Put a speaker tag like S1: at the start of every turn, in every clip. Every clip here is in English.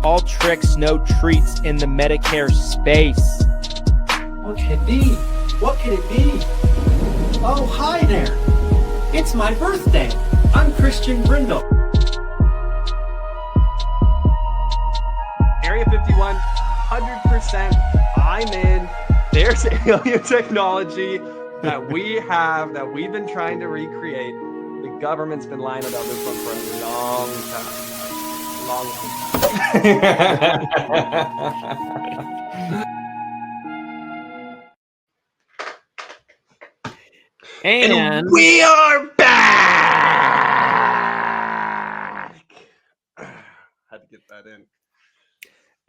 S1: All tricks, no treats in the Medicare space.
S2: What can it be? What can it be? Oh, hi there. It's my birthday. I'm Christian Brindle.
S3: Area 51, 100%. I'm in. There's alien technology that we have, that we've been trying to recreate. The government's been lying about this one for a long time.
S1: And
S3: we are back. Had to get that in.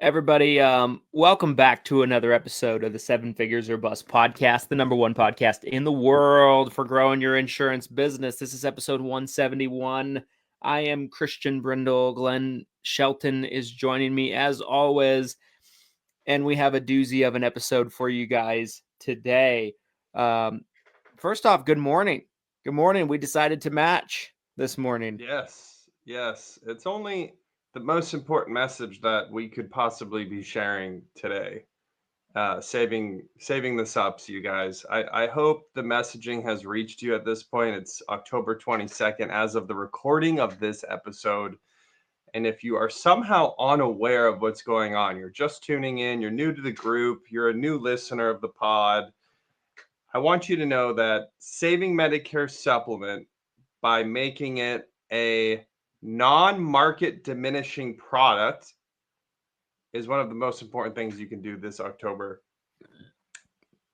S1: everybody, welcome back to another episode of the Seven Figures or Bust podcast, the number one podcast in the world for growing your insurance business. This is episode 171. I am Christian Brindle. Glenn Shelton is joining me as always, and we have a doozy of an episode for you guys today. First off, good morning. Good morning. We decided to match this morning.
S3: Yes. It's only the most important message that we could possibly be sharing today. Saving the subs, you guys. I hope the messaging has reached you at this point. It's October 22nd as of the recording of this episode. And if you are somehow unaware of what's going on, you're just tuning in, you're new to the group, you're a new listener of the pod, I want you to know that Saving Medicare Supplement, by making it a non-market diminishing product, is one of the most important things you can do this October.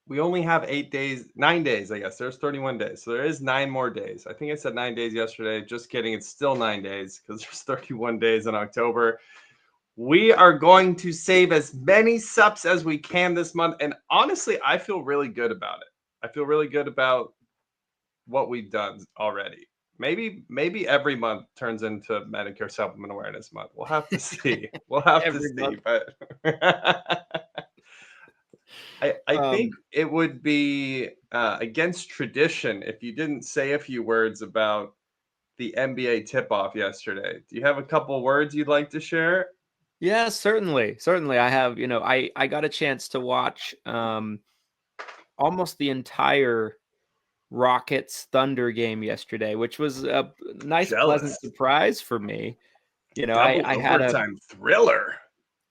S3: We only have 9 days, I guess. There's 31 days. So there is 9 more days. I think I said 9 days yesterday. Just kidding. It's still 9 days because there's 31 days in October. We are going to save as many subs as we can this month. And honestly, I feel really good about it. I feel really good about what we've done already. Maybe every month turns into Medicare Supplement Awareness Month. We'll have to see. But I think it would be against tradition if you didn't say a few words about the NBA tip-off yesterday. Do you have a couple words you'd like to share?
S1: Yeah, certainly. I have, I got a chance to watch almost the entire Rockets Thunder game yesterday, which was a nice, pleasant surprise for me. I had a
S3: thriller.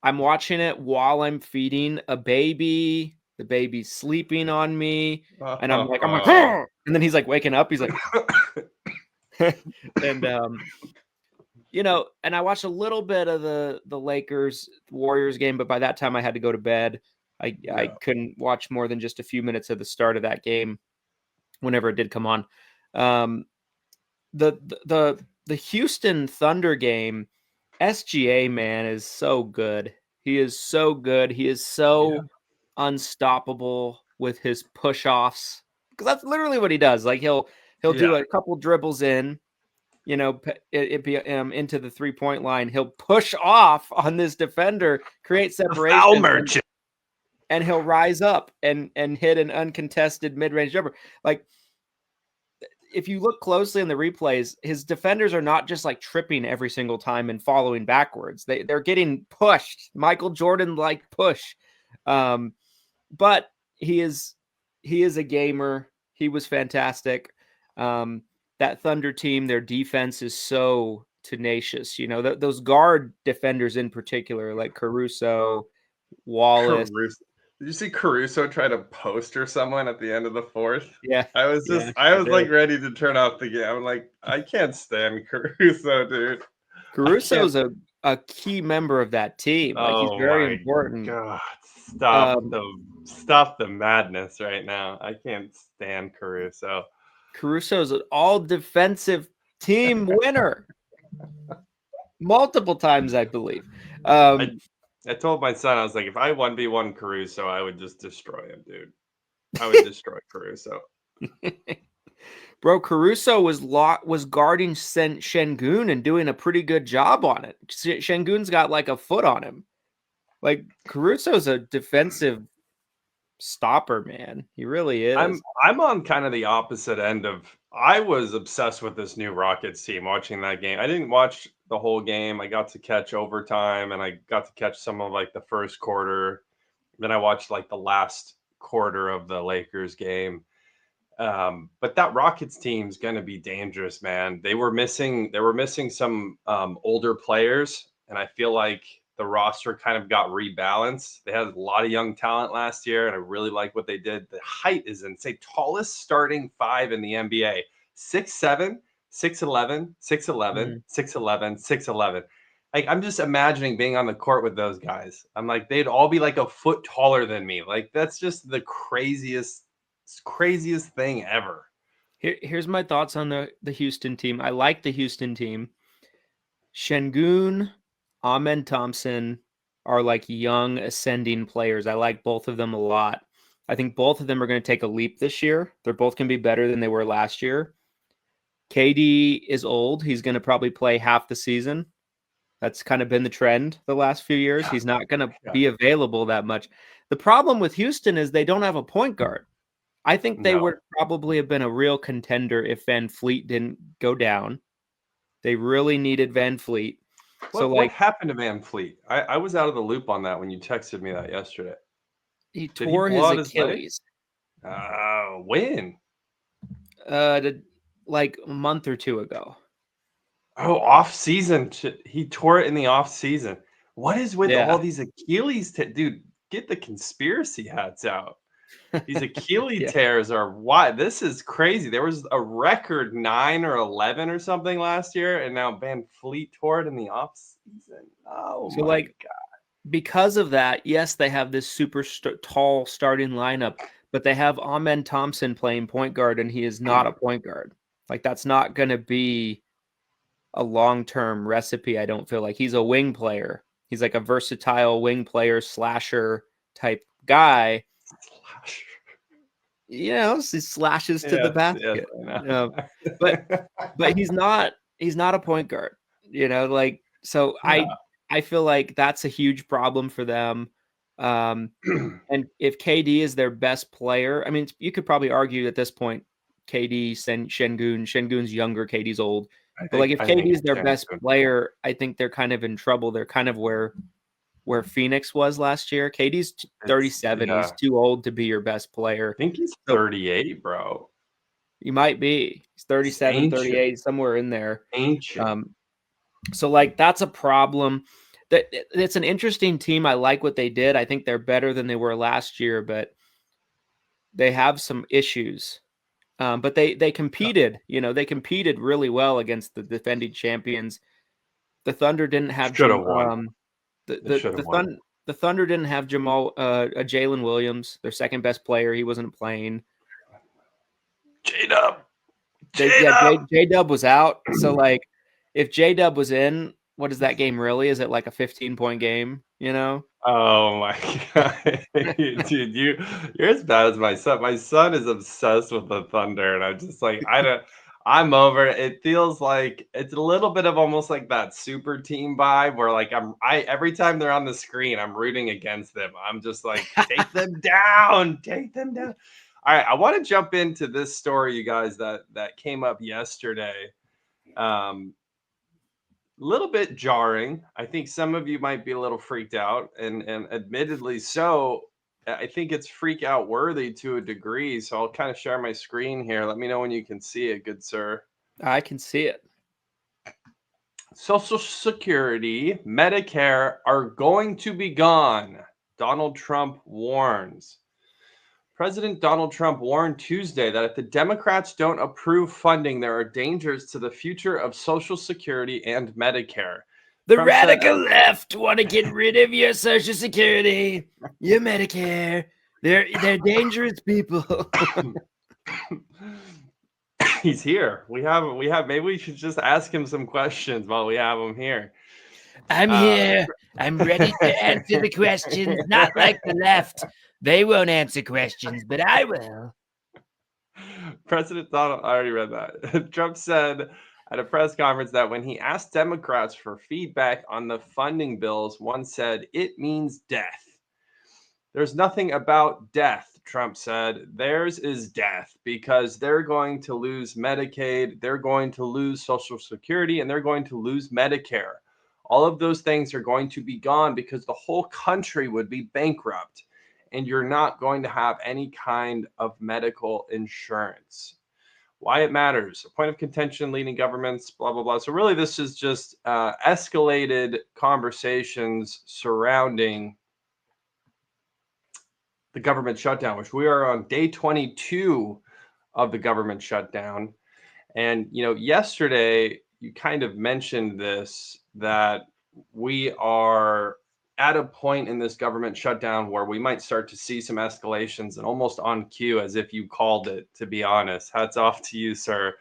S1: I'm watching it while I'm feeding a baby. The baby's sleeping on me, and I'm like, and then he's like waking up. He's like, and and I watched a little bit of the Lakers Warriors game, but by that time I had to go to bed. I couldn't watch more than just a few minutes of the start of that game whenever it did come on. The Houston Thunder game, SGA, man, is so good. He is so good. He is so unstoppable with his push-offs, because that's literally what he does. Like he'll do a couple dribbles in, into the 3-point line. He'll push off on this defender, create separation,
S3: foul merchant,
S1: and he'll rise up and hit an uncontested mid-range jumper. Like, if you look closely in the replays, his defenders are not just like tripping every single time and following backwards. They're getting pushed, Michael Jordan-like push. But he is a gamer. He was fantastic. That Thunder team, their defense is so tenacious. Those guard defenders in particular, like Caruso, Wallace.
S3: Did you see Caruso try to poster someone at the end of the fourth?
S1: Yeah.
S3: I was like ready to turn off the game. I'm like, I can't stand Caruso, dude.
S1: Caruso's a key member of that team. Like, he's very important.
S3: God, stop the madness right now. I can't stand Caruso.
S1: Caruso's an all defensive team winner. Multiple times, I believe.
S3: I told my son, I was like, if I 1v1 Caruso, I would just destroy him, dude. I would destroy Caruso.
S1: Bro, Caruso was guarding Şengün and doing a pretty good job on it. Şengün's got like a foot on him. Like, Caruso's a defensive stopper, man. He really is.
S3: I'm on kind of the opposite end of I was obsessed with this new Rockets team watching that game. I didn't watch the whole game. I got to catch overtime and I got to catch some of like the first quarter. Then I watched like the last quarter of the Lakers game. But that Rockets team is going to be dangerous, man. They were missing some older players, and I feel like the roster kind of got rebalanced. They had a lot of young talent last year, and I really like what they did. The height is insane. Tallest starting five in the NBA: 6'7", 6'11", 6'11", 6'11", 6'11". Like, I'm just imagining being on the court with those guys. I'm like, they'd all be like a foot taller than me. Like, that's just the craziest thing ever.
S1: Here's my thoughts on the Houston team. I like the Houston team. Şengün, Amen Thompson are like young ascending players. I like both of them a lot. I think both of them are going to take a leap this year. They're both going to be better than they were last year. KD is old. He's going to probably play half the season. That's kind of been the trend the last few years. He's not going to be available that much. The problem with Houston is they don't have a point guard. I think they would probably have been a real contender if Van Fleet didn't go down. They really needed Van Fleet.
S3: What happened to Van Fleet? I was out of the loop on that when you texted me that yesterday.
S1: He tore his Achilles.
S3: When?
S1: Like a month or two ago.
S3: Oh, off season. He tore it in the off season. What is with all these Achilles? Dude, get the conspiracy hats out. These Achilles tears are why this is crazy. There was a record 9 or 11 or something last year, and now Van Fleet tore it in the off season. Oh, so my God.
S1: Because of that, yes, they have this super tall starting lineup, but they have Amen Thompson playing point guard, and he is not a point guard. Like, that's not going to be a long-term recipe. I don't feel like he's a wing player. He's like a versatile wing player, slasher type guy. You know, he slashes to the basket. But he's not a point guard. You know, like, so I feel like that's a huge problem for them. And if KD is their best player, I mean, you could probably argue at this point, KD, Şengün's younger, KD's old. But like, if KD is their best player, I think they're kind of in trouble. They're kind of where Phoenix was last year. KD's 37. He's too old to be your best player.
S3: I think he's 38, bro.
S1: He might be. He's 37, 38, somewhere in there.
S3: Ancient.
S1: So like, that's a problem. It's an interesting team. I like what they did. I think they're better than they were last year, but they have some issues. But they competed, they competed really well against the defending champions. The Thunder didn't have the Thunder didn't have Jalen Williams, their second best player. He wasn't playing.
S3: J-Dub.
S1: J-Dub was out. So like, if J-Dub was in, what is that game really? Is it like a 15-point game?
S3: Oh my God, dude, you're as bad as my son. My son is obsessed with the Thunder, and I'm just like, I'm over it. It feels like it's a little bit of almost like that super team vibe where like every time they're on the screen, I'm rooting against them. I'm just like, take them down. All right, I want to jump into this story, you guys, that came up yesterday. Little bit jarring. I think some of you might be a little freaked out, and admittedly so. I think it's freak out worthy to a degree. So I'll kind of share my screen here. Let me know when you can see it, good sir.
S1: I can see it.
S3: Social Security, Medicare are going to be gone. Donald Trump warns. President Donald Trump warned Tuesday that if the Democrats don't approve funding, there are dangers to the future of Social Security and Medicare.
S1: The Trump radical left want to get rid of your Social Security, your Medicare. They're dangerous people.
S3: He's here. We have. Maybe we should just ask him some questions while we have him here.
S1: I'm here. I'm ready to answer the questions. Not like the left. They won't answer questions, but I will.
S3: President Donald, I already read that. Trump said at a press conference that when he asked Democrats for feedback on the funding bills, one said, "It means death." There's nothing about death, Trump said, theirs is death, because they're going to lose Medicaid, they're going to lose Social Security, and they're going to lose Medicare. All of those things are going to be gone because the whole country would be bankrupt, and you're not going to have any kind of medical insurance. Why it matters, a point of contention leading governments, blah, blah, blah. So really, this is just escalated conversations surrounding the government shutdown, which we are on day 22 of the government shutdown. And, yesterday you kind of mentioned this, that we are at a point in this government shutdown where we might start to see some escalations, and almost on cue, as if you called it, to be honest. Hats off to you, sir.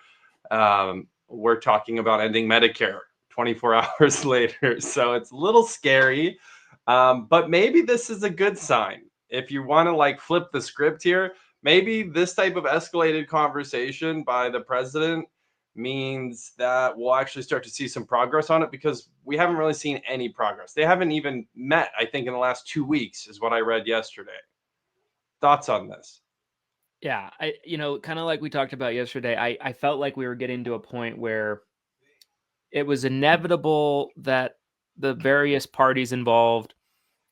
S3: We're talking about ending Medicare 24 hours later. So it's a little scary, but maybe this is a good sign. If you want to flip the script here, maybe this type of escalated conversation by the president means that we'll actually start to see some progress on it, because we haven't really seen any progress. They haven't even met, I think, in the last 2 weeks, is what I read yesterday. Thoughts on this?
S1: Yeah, kind of like we talked about yesterday, I felt like we were getting to a point where it was inevitable that the various parties involved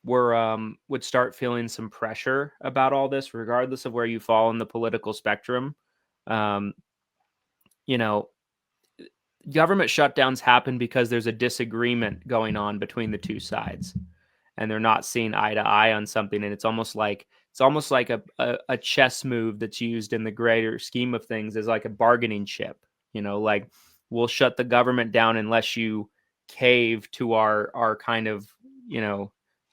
S1: would start feeling some pressure about all this, regardless of where you fall in the political spectrum. Government shutdowns happen because there's a disagreement going on between the two sides, and they're not seeing eye to eye on something. And it's almost like a chess move that's used in the greater scheme of things as like a bargaining chip. We'll shut the government down unless you cave to our kind of,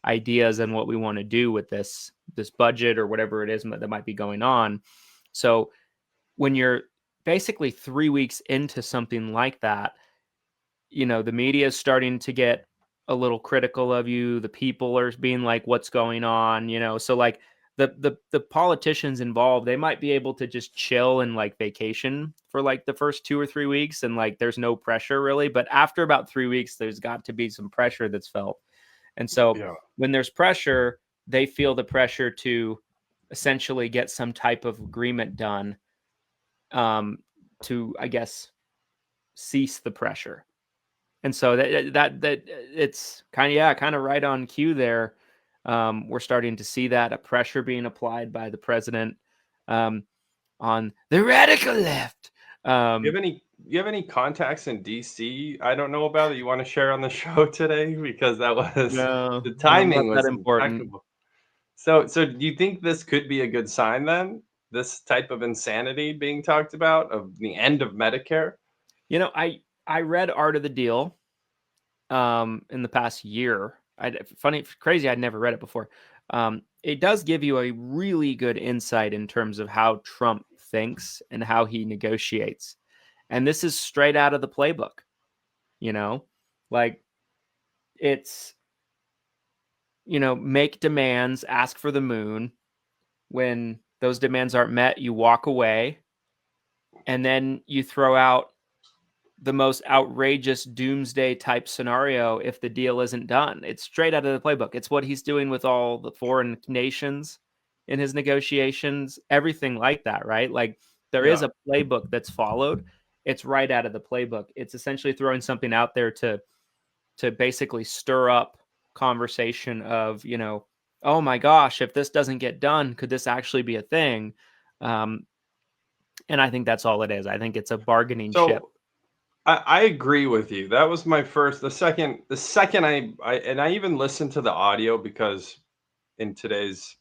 S1: ideas and what we want to do with this budget or whatever it is that might be going on. So when you're basically 3 weeks into something like that, the media is starting to get a little critical of you. The people are being like, what's going on? So the politicians involved, they might be able to just chill and vacation for the first 2 or 3 weeks. And there's no pressure really. But after about 3 weeks, there's got to be some pressure that's felt. And so when there's pressure, they feel the pressure to essentially get some type of agreement done, to, I guess, cease the pressure. And so that it's kind of right on cue there. We're starting to see that a pressure being applied by the president on the radical left.
S3: You have any contacts in DC I don't know about that you want to share on the show today? Because that was the timing was
S1: important.
S3: impeccable. So do you think this could be a good sign then? This type of insanity being talked about of the end of Medicare?
S1: I read Art of the Deal in the past year. Crazy, I'd never read it before. It does give you a really good insight in terms of how Trump thinks and how he negotiates. And this is straight out of the playbook. It's, make demands, ask for the moon. When those demands aren't met, you walk away, and then you throw out the most outrageous doomsday type scenario if the deal isn't done. It's straight out of the playbook. It's what he's doing with all the foreign nations in his negotiations, everything like that, right? There is a playbook that's followed. It's right out of the playbook. It's essentially throwing something out there to basically stir up conversation of, oh my gosh, if this doesn't get done, could this actually be a thing? And I think that's all it is. I think it's a bargaining chip.
S3: I agree with you. That was my first. The second I even listened to the audio, because in today's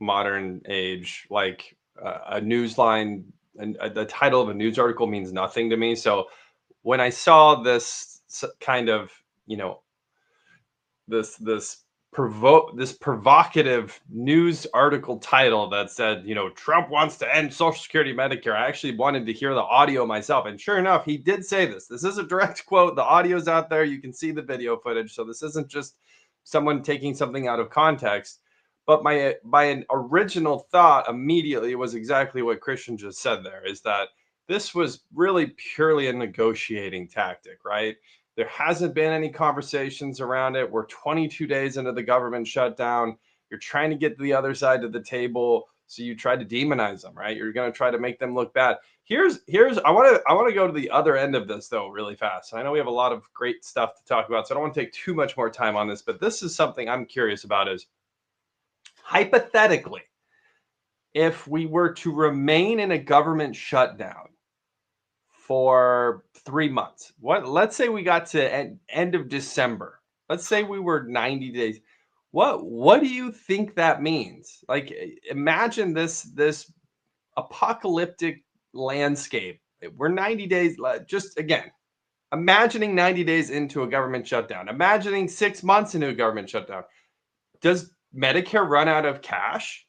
S3: modern age, a news line and the title of a news article means nothing to me. So when I saw this kind of, this provocative news article title that said, Trump wants to end Social Security, Medicare, I actually wanted to hear the audio myself. And sure enough, he did say this. This is a direct quote. The audio's out there. You can see the video footage. So this isn't just someone taking something out of context. But my original thought immediately was exactly what Christian just said there, is that this was really purely a negotiating tactic, right? There hasn't been any conversations around it. We're 22 days into the government shutdown. You're trying to get to the other side of the table So you try to demonize them, right? You're going to try to make them look bad. Here's I want to go to the other end of this though really fast. I know we have a lot of great stuff to talk about, so I don't want to take too much more time on this, but this is something I'm curious about is hypothetically, if we were to remain in a government shutdown for 3 months, let's say we got to end of December. Let's say we were 90 days. What do you think that means? Like, imagine this apocalyptic landscape. We're 90 days, just again, imagining 90 days into a government shutdown, imagining 6 months into a government shutdown. Does Medicare run out of cash?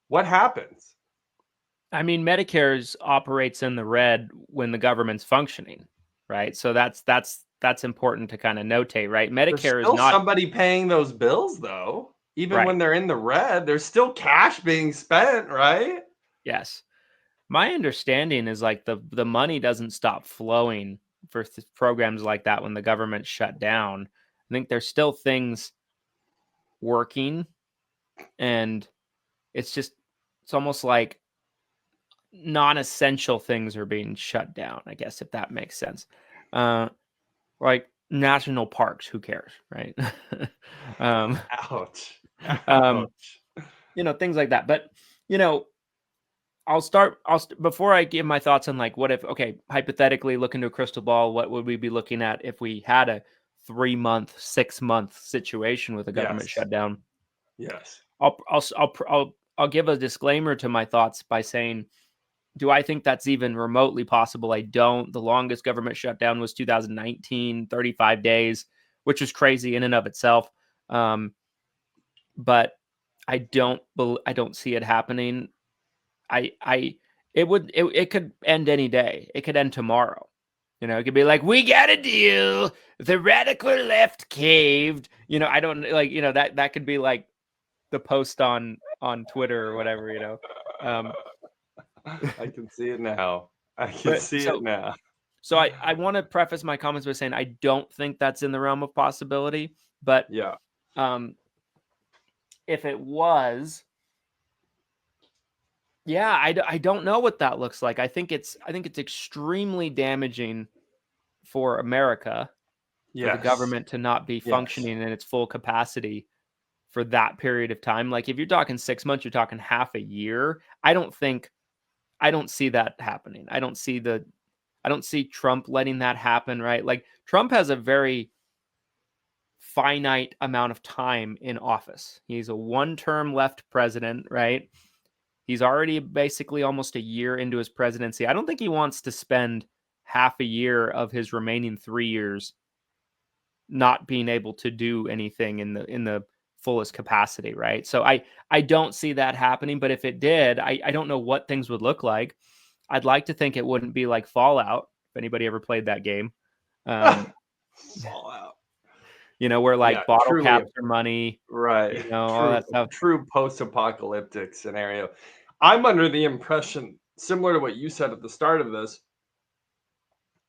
S3: What happens?
S1: I mean, Medicare operates in the red when the government's functioning, right? So that's important to kind of notate, right? Medicare is not
S3: somebody paying those bills though. Even
S1: right.
S3: when they're in the red, there's still cash being spent, right?
S1: Yes. My understanding is like the money doesn't stop flowing for programs like that when the government shut down. I think there's still things working, and it's almost like non-essential things are being shut down, I guess, if that makes sense. Like national parks, who cares, right?
S3: Ouch.
S1: Things like that. But, before I give my thoughts on like, what if, okay, hypothetically look into a crystal ball, what would we be looking at if we had a 3-month, 6-month situation with a government shutdown?
S3: Yes.
S1: I'll give a disclaimer to my thoughts by saying, do I think that's even remotely possible? I don't. The longest government shutdown was 2019, 35 days, which is crazy in and of itself. But I don't see it happening. It could end any day. It could end tomorrow. It could be like, we got a deal. The radical left caved. I don't like, that could be like the post on Twitter or whatever,
S3: I can see it now. I can see it now.
S1: So I want to preface my comments by saying I don't think that's in the realm of possibility, but
S3: yeah.
S1: If it was, yeah, I don't know what that looks like. I think it's extremely damaging for America, for the government to not be functioning in its full capacity for that period of time. Like if you're talking 6 months, you're talking half a year. I don't see that happening. I don't see Trump letting that happen, right? Like Trump has a very finite amount of time in office. He's a 1-term left president, right? He's already basically almost a year into his presidency. I don't think he wants to spend half a year of his remaining 3 years not being able to do anything in the fullest capacity, right? So I don't see that happening, but if it did, I don't know what things would look like. I'd like to think it wouldn't be like Fallout, if anybody ever played that game.
S3: Fallout.
S1: Where like bottle caps are money.
S3: Right.
S1: All that stuff.
S3: True post-apocalyptic scenario. I'm under the impression, similar to what you said at the start of this,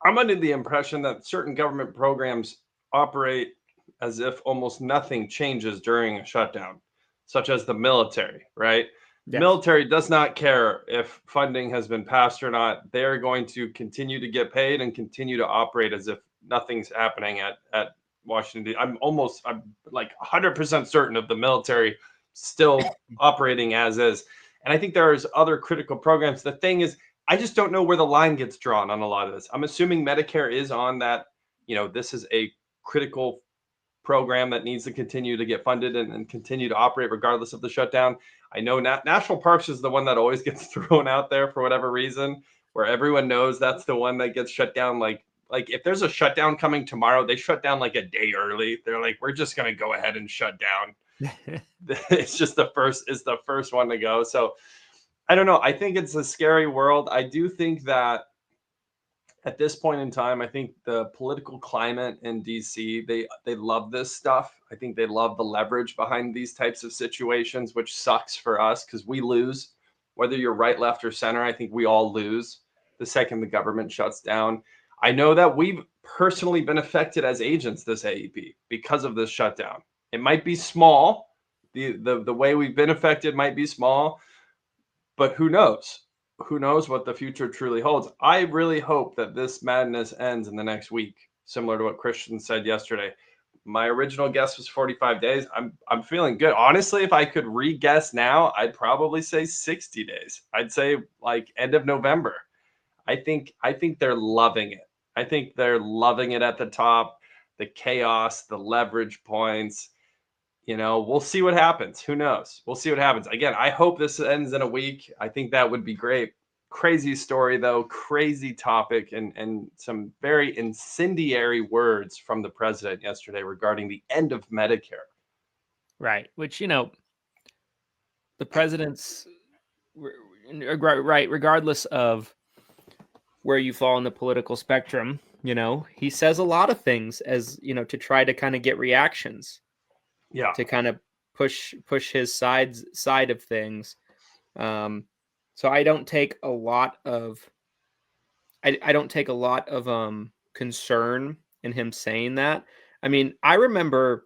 S3: I'm under the impression that certain government programs operate as if almost nothing changes during a shutdown, such as the military, right? The military does not care if funding has been passed or not. They're going to continue to get paid and continue to operate as if nothing's happening at Washington. I'm like 100% certain of the military still operating as is. And I think there's other critical programs. The thing is, I just don't know where the line gets drawn on a lot of this. I'm assuming Medicare is on that, this is a critical program that needs to continue to get funded and continue to operate regardless of the shutdown. I know national parks is the one that always gets thrown out there for whatever reason, where everyone knows that's the one that gets shut down. Like if there's a shutdown coming tomorrow, they shut down like a day early. They're like, we're just going to go ahead and shut down. It's just the first one to go. So I don't know. I think it's a scary world. I do think that at this point in time, I think the political climate in DC, they love this stuff. I think they love the leverage behind these types of situations, which sucks for us because we lose. Whether you're right, left, or center, I think we all lose the second the government shuts down. I know that we've personally been affected as agents this AEP because of this shutdown. It might be small, The way we've been affected might be small, but who knows? Who knows what the future truly holds? I really hope that this madness ends in the next week, similar to what Christian said yesterday. My original guess was 45 days. I'm feeling good. Honestly, if I could re-guess now, I'd probably say 60 days. I'd say like end of November. I think they're loving it. I think they're loving it at the top, the chaos, the leverage points. We'll see what happens. Who knows? We'll see what happens. Again, I hope this ends in a week. I think that would be great. Crazy story, though. Crazy topic and some very incendiary words from the president yesterday regarding the end of Medicare.
S1: Right. Which, the president's right, regardless of where you fall in the political spectrum, he says a lot of things as, to try to kind of get reactions.
S3: Yeah.
S1: To kind of push his side of things. So I don't take a lot of concern in him saying that. I mean, I remember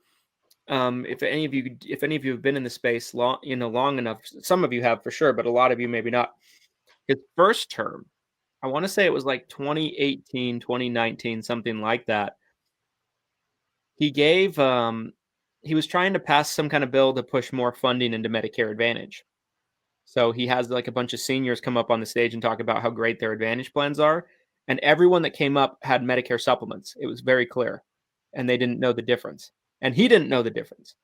S1: if any of you have been in the space long enough, some of you have for sure, but a lot of you maybe not. His first term, I want to say it was like 2018, 2019, something like that. He was trying to pass some kind of bill to push more funding into Medicare Advantage. So he has like a bunch of seniors come up on the stage and talk about how great their Advantage plans are. And everyone that came up had Medicare supplements. It was very clear. And they didn't know the difference. And he didn't know the difference.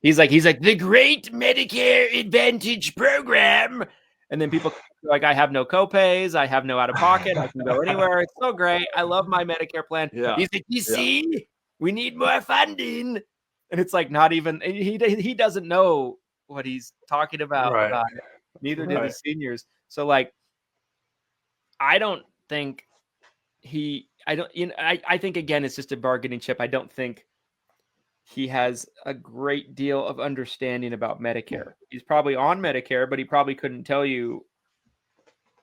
S1: He's like, the great Medicare Advantage program. And then people are like, I have no copays. I have no out of pocket. I can go anywhere. It's so great. I love my Medicare plan.
S3: Yeah.
S1: He's like, you see, we need more funding. And it's like not even he doesn't know what he's talking about.
S3: Right.
S1: About it. Neither do the seniors. So like, I don't think I think again it's just a bargaining chip. I don't think he has a great deal of understanding about Medicare. He's probably on Medicare, but he probably couldn't tell you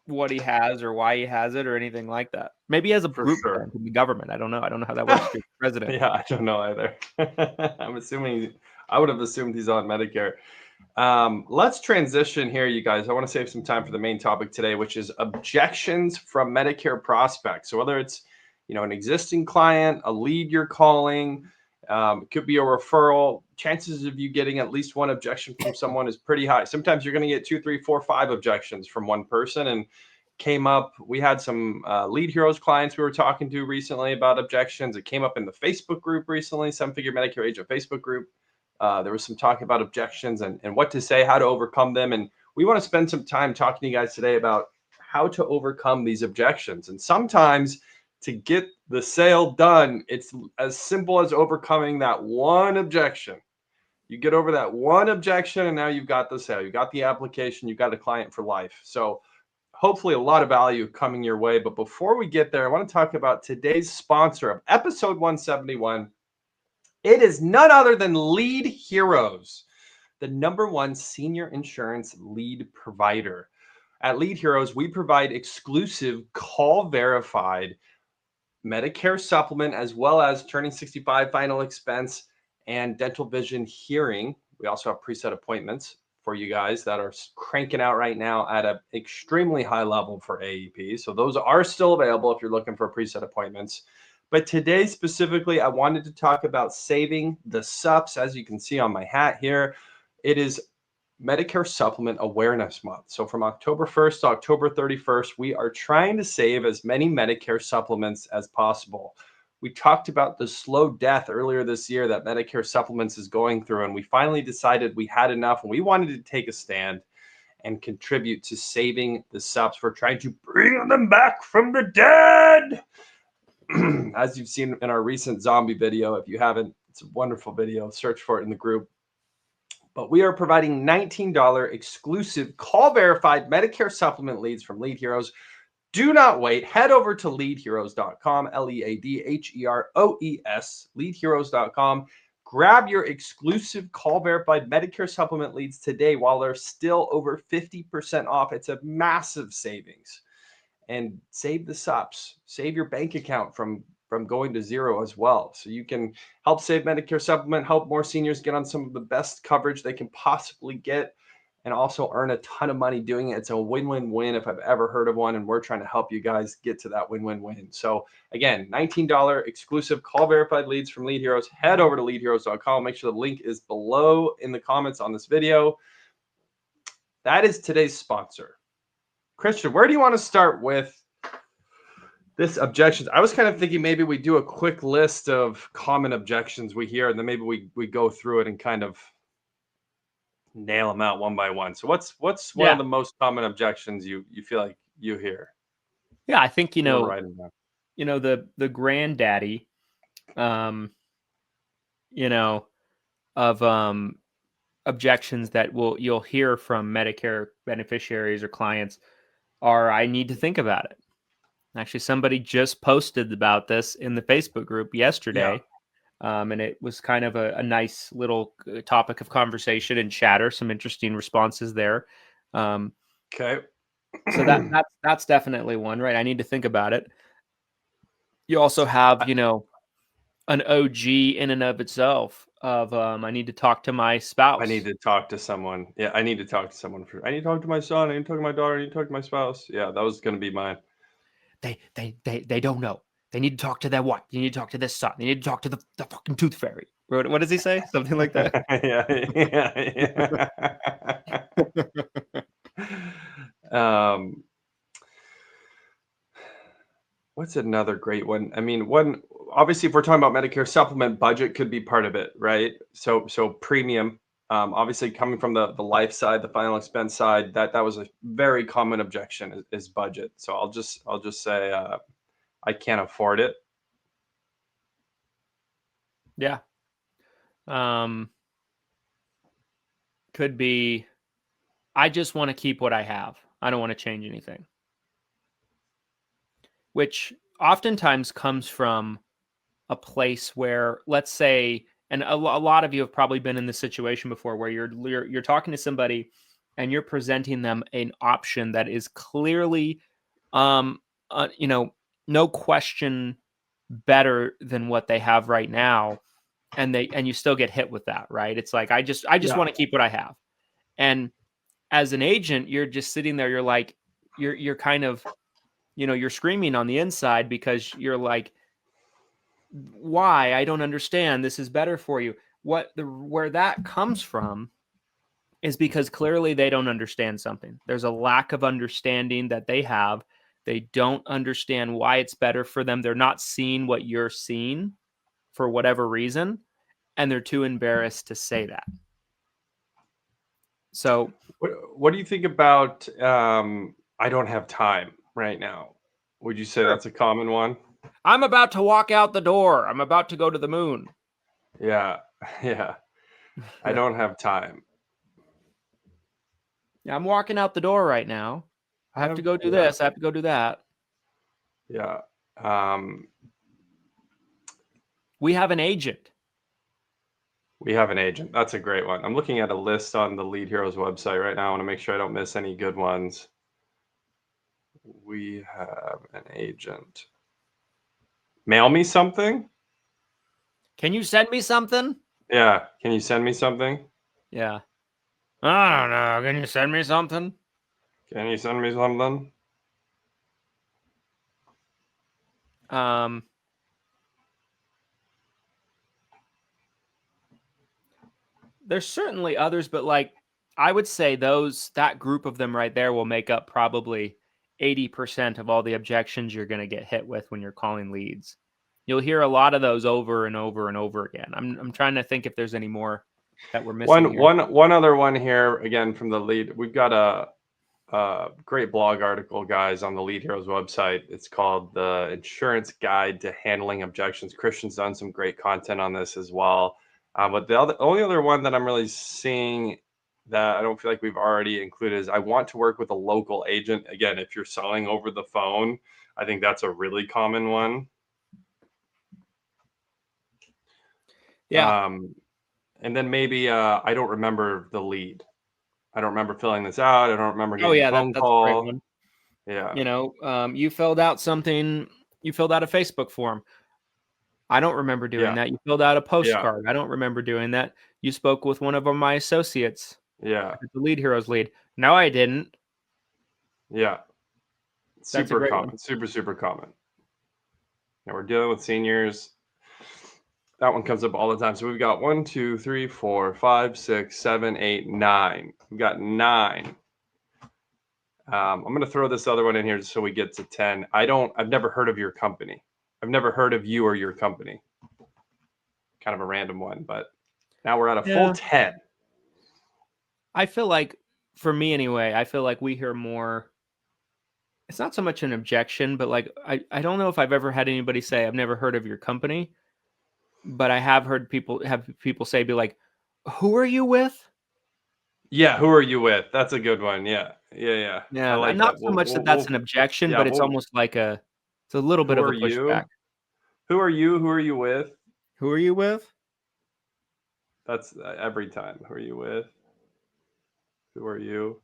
S1: what he has or why he has it or anything like that. Maybe he has a group plan from the government. I don't know. I don't know how that works for the president.
S3: Yeah, I don't know either. I would have assumed he's on Medicare. Let's transition here, you guys. I want to save some time for the main topic today, which is objections from Medicare prospects. So whether it's, an existing client, a lead you're calling, it could be a referral. Chances of you getting at least one objection from someone is pretty high. Sometimes you're going to get 2, 3, 4, 5 objections from one person. And we had some Lead Heroes clients we were talking to recently about objections. It came up in the Facebook group recently, Seven Figure Medicare Agent Facebook group. There was some talk about objections and what to say, how to overcome them. And we want to spend some time talking to you guys today about how to overcome these objections. And sometimes to get the sale done, it's as simple as overcoming that one objection. You get over that one objection and now you've got the sale, you got the application, you got a client for life. So hopefully a lot of value coming your way. But before we get there, I want to talk about today's sponsor of episode 171. It is none other than Lead Heroes, the #1 senior insurance lead provider. At Lead Heroes, we provide exclusive call verified Medicare supplement, as well as turning 65 final expense and dental vision hearing. We also have preset appointments for you guys that are cranking out right now at an extremely high level for AEP. So those are still available if you're looking for preset appointments. But today specifically, I wanted to talk about saving the SUPs. As you can see on my hat here, it is Medicare Supplement Awareness Month. So from October 1st to October 31st, we are trying to save as many Medicare supplements as possible. We talked about the slow death earlier this year that Medicare supplements is going through, and we finally decided we had enough and we wanted to take a stand and contribute to saving the SUPs. We're trying to bring them back from the dead. As you've seen in our recent zombie video, if you haven't, it's a wonderful video. Search for it in the group. But we are providing $19 exclusive call verified Medicare supplement leads from Lead Heroes. Do not wait. Head over to leadheroes.com, LEADHEROES, leadheroes.com. Grab your exclusive call verified Medicare supplement leads today while they're still over 50% off. It's a massive savings. And save the SUPs. Save your bank account from from going to zero as well. So you can help save Medicare supplement, help more seniors get on some of the best coverage they can possibly get, and also earn a ton of money doing it. It's a win-win-win if I've ever heard of one, and we're trying to help you guys get to that win-win-win. So again, $19 exclusive call verified leads from Lead Heroes. Head over to leadheroes.com. Make sure the link is below in the comments on this video. That is today's sponsor. Christian, where do you want to start with this objections? I was kind of thinking maybe we do a quick list of common objections we hear, and then maybe we go through it and kind of nail them out one by one. So what's one of the most common objections you feel like you hear?
S1: Yeah, I think the granddaddy, of objections that you'll hear from Medicare beneficiaries or clients are, I need to think about it. Actually, somebody just posted about this in the Facebook group yesterday. And it was kind of a nice little topic of conversation and chatter, some interesting responses there.
S3: Okay.
S1: So that's definitely one, right? I need to think about it. You also have, an OG in and of itself of, I need to talk to my spouse.
S3: I need to talk to someone. Yeah, I need to talk to someone. I need to talk to my son. I need to talk to my daughter. I need to talk to my spouse. Yeah, that was going to be mine.
S1: They don't know. They need to talk to their what? You need to talk to this son. They need to talk to the fucking tooth fairy. What does he say? Something like that.
S3: Yeah. What's another great one? I mean, obviously, if we're talking about Medicare supplement, budget could be part of it, right? So premium. Obviously, coming from the life side, the final expense side, that was a very common objection is budget. So I'll just say I can't afford it.
S1: Yeah. Could be, I just want to keep what I have. I don't want to change anything. Which oftentimes comes from a place where, let's say, and a lot of you have probably been in this situation before, where you're talking to somebody and you're presenting them an option that is clearly, no question better than what they have right now, and you still get hit with that, right? It's like I just want to keep what I have, and as an agent, you're just sitting there. You're like, you're kind of, you're screaming on the inside because you're like, why? I don't understand. This is better for you. Where that comes from is because clearly they don't understand something. There's a lack of understanding that they have. They don't understand why it's better for them. They're not seeing what you're seeing for whatever reason, and they're too embarrassed to say that. So
S3: what do you think about I don't have time right now? Would you say that's a common one?
S1: I'm about to walk out the door. I'm about to go to the moon.
S3: Yeah. I don't have time.
S1: Yeah, I'm walking out the door right now. I have to go do this. I have to go do that.
S3: Yeah.
S1: We have an agent.
S3: That's a great one. I'm looking at a list on the Lead Heroes website right now. I want to make sure I don't miss any good ones. We have an agent. Mail me something?
S1: Can you send me something?
S3: Yeah. Can you send me something?
S1: Yeah. I don't know. Can you send me something?
S3: Can you send me something?
S1: There's certainly others, but like I would say that group of them right there will make up probably 80% of all the objections you're going to get hit with when you're calling leads. You'll hear a lot of those over and over and over again. I'm trying to think if there's any more that we're missing.
S3: One other one here, again, from the lead. We've got a great blog article, guys, on the Lead Heroes website. It's called The Insurance Guide to Handling Objections. Christian's done some great content on this as well. But the only other one that I'm really seeing that I don't feel like we've already included is I want to work with a local agent. Again, if you're selling over the phone, I think that's a really common one.
S1: Yeah.
S3: And then maybe I don't remember the lead. I don't remember filling this out. I don't remember getting a phone call.
S1: That's a great one. Yeah. You filled out something. You filled out a Facebook form. I don't remember doing
S3: Yeah.
S1: that. You filled out a
S3: Yeah.
S1: postcard. I don't remember doing that. You spoke with one of my associates.
S3: Yeah.
S1: The Lead Heroes lead. No, I didn't.
S3: Yeah.
S1: That's a
S3: Super
S1: great
S3: common.
S1: one.
S3: Super common. Now we're dealing with seniors. That one comes up all the time. So we've got 1, 2, 3, 4, 5, 6, 7, 8, 9. We've got 9. I'm going to throw this other one in here just so we get to 10. I've never heard of your company. I've never heard of you or your company. Kind of a random one, but now we're at a full 10.
S1: I feel like, for me anyway, I feel like we hear more. It's not so much an objection, but like, I don't know if I've ever had anybody say, I've never heard of your company, but I have heard people say, be like, who are you with?
S3: Yeah, who are you with? That's a good one. Yeah. I
S1: Yeah,
S3: like
S1: not
S3: that.
S1: so much that that's an objection, but it's almost like it's a little bit
S3: who
S1: of a
S3: are you?
S1: pushback.
S3: Who are you? Who are you with?
S1: Who are you with?
S3: That's every time. Who are you with? Who are you?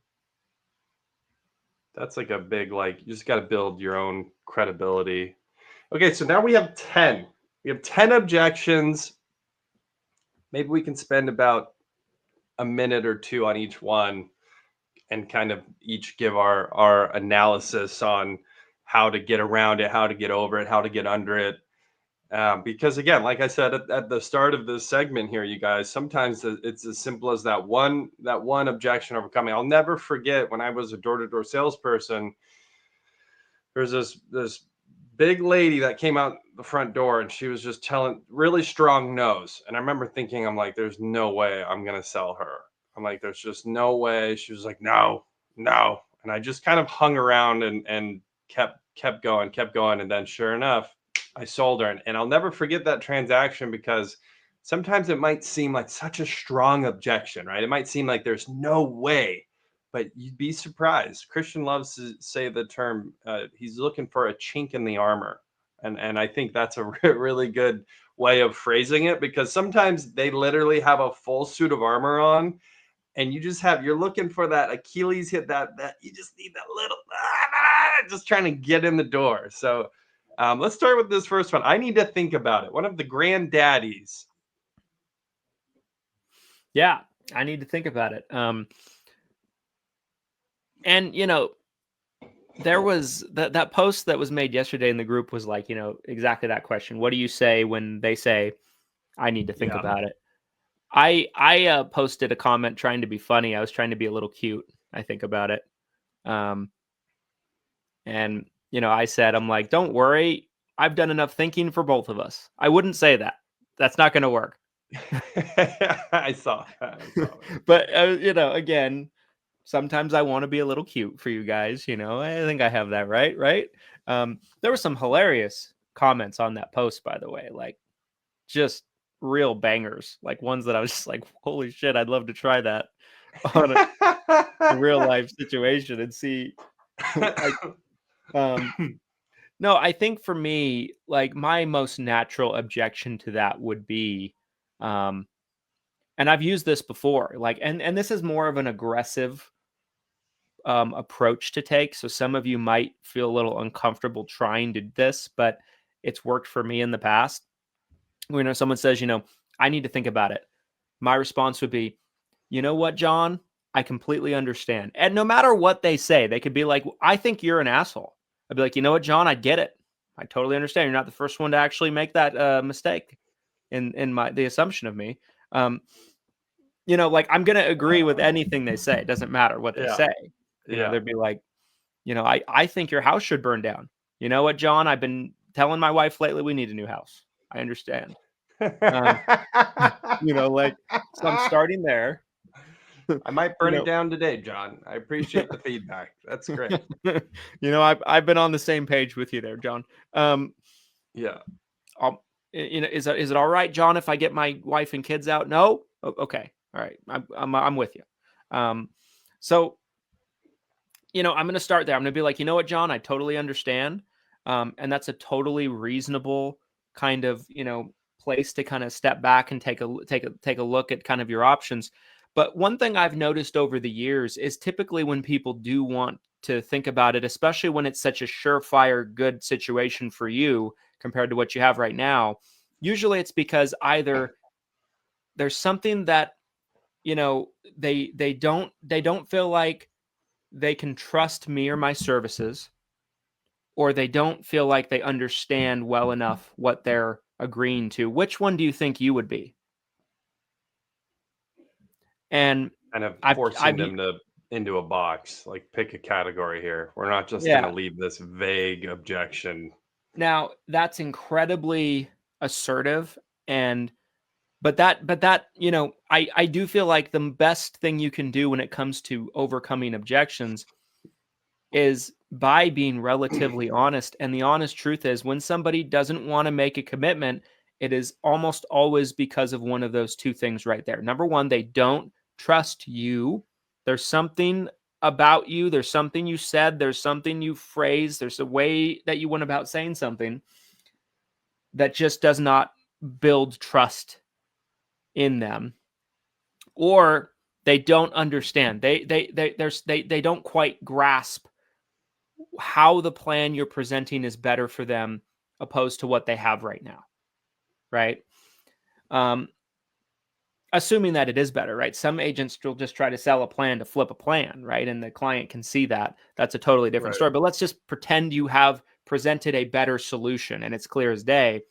S3: That's like a big, like, you just got to build your own credibility. Okay, so now we have 10. We have 10 objections. Maybe we can spend about a minute or two on each one and kind of each give our analysis on how to get around it, how to get over it, how to get under it. Because again, like I said at the start of this segment here, you guys, sometimes it's as simple as that one objection overcoming. I'll never forget when I was a door-to-door salesperson. There's this big lady that came out the front door, and she was just telling really strong no's. And I remember thinking, I'm like, there's no way I'm gonna sell her. I'm like, there's just no way. She was like, no. And I just kind of hung around and kept going. And then sure enough, I sold her. And I'll never forget that transaction, because sometimes it might seem like such a strong objection, right? It might seem like there's no way, but you'd be surprised. Christian loves to say the term, he's looking for a chink in the armor. And I think that's a really good way of phrasing it, because sometimes they literally have a full suit of armor on, and you're looking for that Achilles hit, that you just need that little, just trying to get in the door. So let's start with this first one. I need to think about it. One of the granddaddies.
S1: Yeah, I need to think about it. And there was that post that was made yesterday in the group was like, exactly that question. What do you say when they say, I need to think about it? I posted a comment trying to be funny. I was trying to be a little cute. I think about it. And I said, I'm like, don't worry. I've done enough thinking for both of us. I wouldn't say that. That's not going to work.
S3: I saw that.
S1: But, again, sometimes I want to be a little cute for you guys. I think I have that right. There were some hilarious comments on that post, by the way, like just real bangers, like ones that I was just like, holy shit, I'd love to try that on a real life situation and see. No, I think for me, like my most natural objection to that would be, and I've used this before, like, and this is more of an aggressive approach to take. So some of you might feel a little uncomfortable trying to do this, but it's worked for me in the past. Someone says, I need to think about it. My response would be, you know what, John? I completely understand. And no matter what they say, they could be like, I think you're an asshole. I'd be like, you know what, John? I get it. I totally understand. You're not the first one to actually make that mistake in the assumption of me. Like I'm going to agree with anything they say. It doesn't matter what they say. They'd be like, I think your house should burn down. You know what, John? I've been telling my wife lately we need a new house. I understand. So I'm starting there.
S3: I might burn it down today, John. I appreciate the feedback. That's great.
S1: I've been on the same page with you there, John.
S3: Yeah.
S1: Is it all right, John, if I get my wife and kids out? No? Okay. All right. I'm with you. So, I'm going to start there. I'm going to be like, you know what, John, I totally understand. And that's a totally reasonable kind of, place to kind of step back and take a look at kind of your options. But one thing I've noticed over the years is typically when people do want to think about it, especially when it's such a surefire good situation for you compared to what you have right now, usually it's because either there's something that, you know, they don't feel like they can trust me or my services, or they don't feel like they understand well enough what they're agreeing to. Which one do you think you would be? And
S3: Kind of
S1: I've
S3: forcing them to into a box, like pick a category here. We're not just going to leave this vague objection.
S1: Now that's incredibly assertive, but that, you know, I do feel like the best thing you can do when it comes to overcoming objections is by being relatively honest. And the honest truth is, when somebody doesn't want to make a commitment, it is almost always because of one of those two things right there. Number one, they don't trust you. There's something about you. There's something you said. There's something you phrased. There's a way that you went about saying something that just does not build trust in them. Or they don't understand. They don't quite grasp how the plan you're presenting is better for them opposed to what they have right now. Right. Assuming that it is better, right? Some agents will just try to sell a plan to flip a plan, right? And the client can see that. That's a totally different story. But let's just pretend you have presented a better solution and it's clear as day.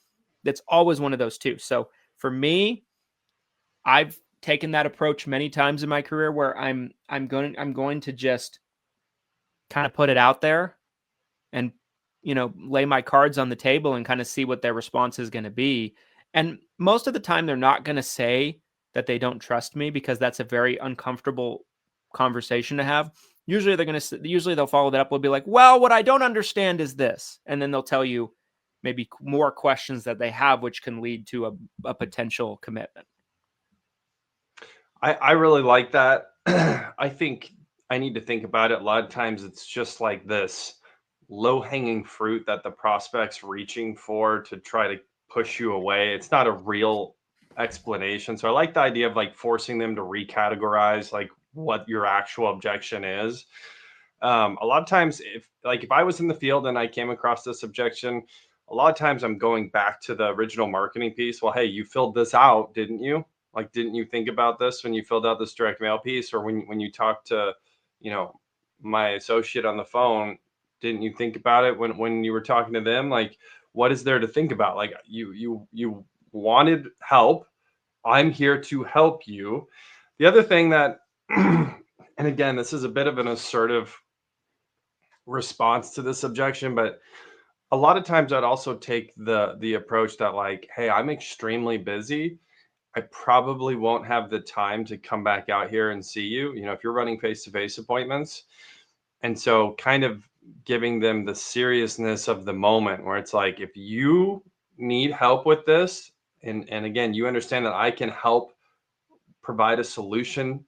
S1: That's always one of those two. So for me, I've taken that approach many times in my career where I'm going to just kind of put it out there and, you know, lay my cards on the table and kind of see what their response is going to be. And most of the time they're not going to say that they don't trust me, because that's a very uncomfortable conversation to have. Usually they'll follow that up. They'll be like, well, what I don't understand is this. And then they'll tell you maybe more questions that they have, which can lead to a potential commitment.
S3: I really like that. I think I need to think about it. A lot of times it's just like this low-hanging fruit that the prospect's reaching for to try to push you away. It's not a real explanation. So I like the idea of like forcing them to recategorize like what your actual objection is. A lot of times if I was in the field and I came across this objection, a lot of times I'm going back to the original marketing piece. Well, hey, you filled this out, didn't you? Like, didn't you think about this when you filled out this direct mail piece, or when you talked to, you know, my associate on the phone, didn't you think about it when you were talking to them? Like, what is there to think about? Like, you wanted help. I'm here to help you. The other thing that, and again, this is a bit of an assertive response to this objection, but a lot of times I'd also take the approach that like, hey, I'm extremely busy. I probably won't have the time to come back out here and see you, you know, if you're running face-to-face appointments. And so kind of giving them the seriousness of the moment where it's like, if you need help with this, and again, you understand that I can help provide a solution,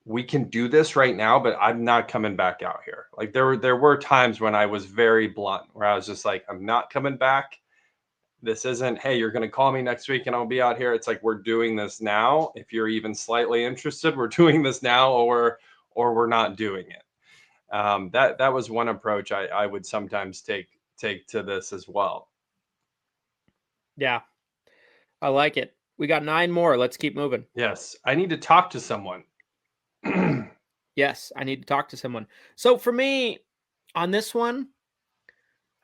S3: we can do this right now, but I'm not coming back out here. Like there were times when I was very blunt, where I was just like, I'm not coming back. This isn't, hey, you're going to call me next week and I'll be out here. It's like, we're doing this now. If you're even slightly interested, we're doing this now, or we're not doing it. That was one approach I would sometimes take to this as well.
S1: Yeah, I like it. We got 9 more. Let's keep moving.
S3: Yes, I need to talk to someone.
S1: Yes, I need to talk to someone. So for me, on this one,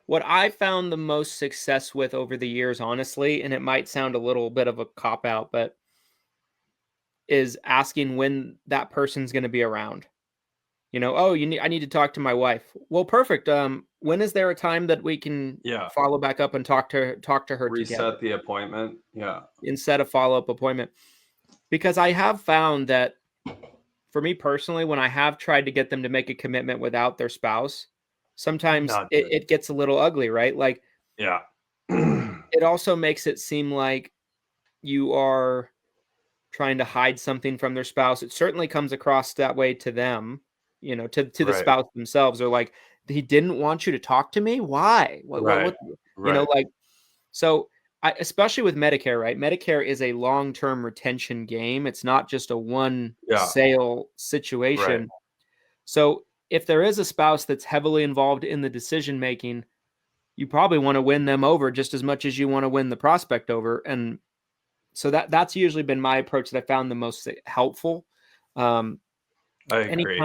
S1: what I found the most success with over the years, honestly, and it might sound a little bit of a cop-out, but is asking when that person's going to be around. You know, oh, I need to talk to my wife. Well, perfect. When is there a time that we can follow back up and talk to her
S3: Reset
S1: together?
S3: the appointment. Yeah.
S1: Instead of follow-up appointment. Because I have found that for me personally, when I have tried to get them to make a commitment without their spouse, sometimes it gets a little ugly, right? Like,
S3: yeah.
S1: It also makes it seem like you are trying to hide something from their spouse. It certainly comes across that way to them, you know, to the spouse themselves. They're like, he didn't want you to talk to me? Why? What? You know, like, so especially with Medicare, right? Medicare is a long-term retention game. It's not just a one sale situation.
S3: Right.
S1: So if there is a spouse that's heavily involved in the decision-making, you probably want to win them over just as much as you want to win the prospect over. And so that's usually been my approach that I found the most helpful.
S3: I agree.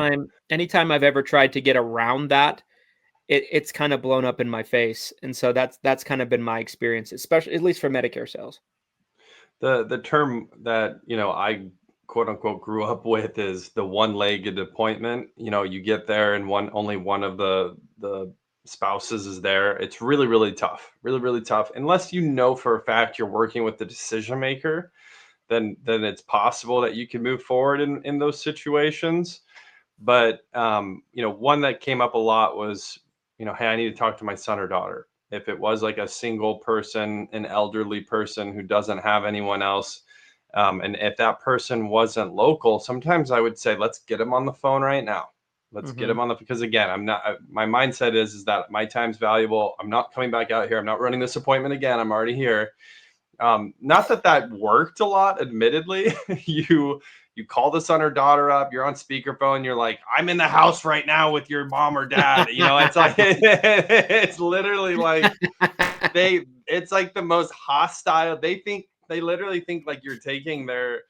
S1: Anytime I've ever tried to get around that, it's kind of blown up in my face. And so that's kind of been my experience, especially at least for Medicare sales.
S3: The term that, I quote unquote grew up with is the one-legged appointment. You get there and only one of the spouses is there. It's really, really tough. Really, really tough. Unless you know for a fact you're working with the decision maker, then it's possible that you can move forward in those situations. But one that came up a lot was, hey, I need to talk to my son or daughter. If it was like a single person, an elderly person who doesn't have anyone else, and if that person wasn't local, sometimes I would say, let's get them on the phone right now. Let's get them on because again, my mindset is that my time's valuable. I'm not coming back out here. I'm not running this appointment again. I'm already here. Not that worked a lot, admittedly. You call the son or daughter up, you're on speakerphone, you're like, I'm in the house right now with your mom or dad. It's like, it's literally like, it's like the most hostile. They literally think like you're taking their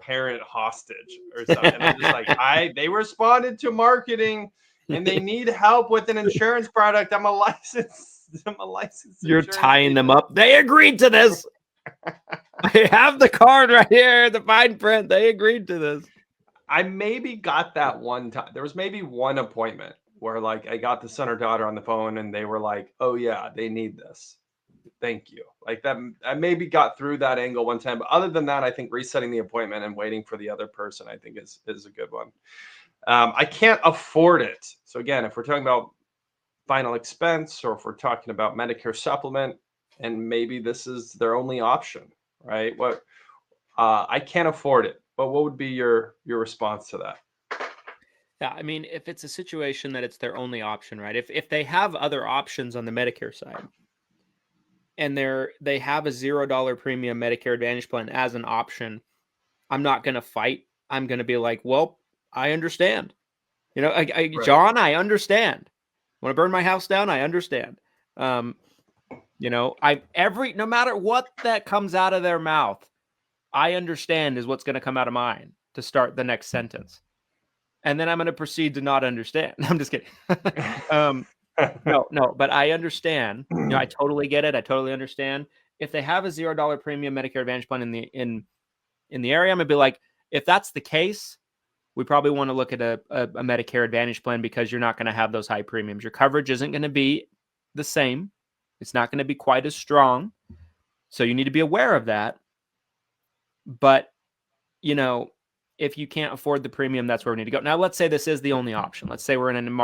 S3: parent hostage or something. And I'm just like, they responded to marketing and they need help with an insurance product. I'm a licensed.
S1: You're tying them up. They agreed to this. I have the card right here, the fine print. They agreed to this.
S3: I maybe got that one time. There was maybe one appointment where like I got the son or daughter on the phone and they were like, oh yeah, they need this. Thank you. Like that, I maybe got through that angle one time. But other than that, I think resetting the appointment and waiting for the other person, I think is a good one. I can't afford it. So again, if we're talking about final expense or if we're talking about Medicare supplement, and maybe this is their only option, right? I can't afford it, but what would be your response to that?
S1: Yeah, I mean, if it's a situation that it's their only option, right? If they have other options on the Medicare side, and they have a $0 premium Medicare Advantage plan as an option, I'm not going to fight. I'm going to be like, well, I understand. Right. John, I understand. Want to burn my house down? I understand. No matter what that comes out of their mouth, I understand is what's going to come out of mine to start the next sentence. And then I'm going to proceed to not understand. I'm just kidding. No, but I understand. I totally get it. I totally understand. If they have a $0 premium Medicare Advantage plan in the area, I'm going to be like, if that's the case, we probably want to look at a Medicare Advantage plan because you're not going to have those high premiums. Your coverage isn't going to be the same. It's not going to be quite as strong. So you need to be aware of that. But, if you can't afford the premium, that's where we need to go. Now, let's say this is the only option. Let's say we're in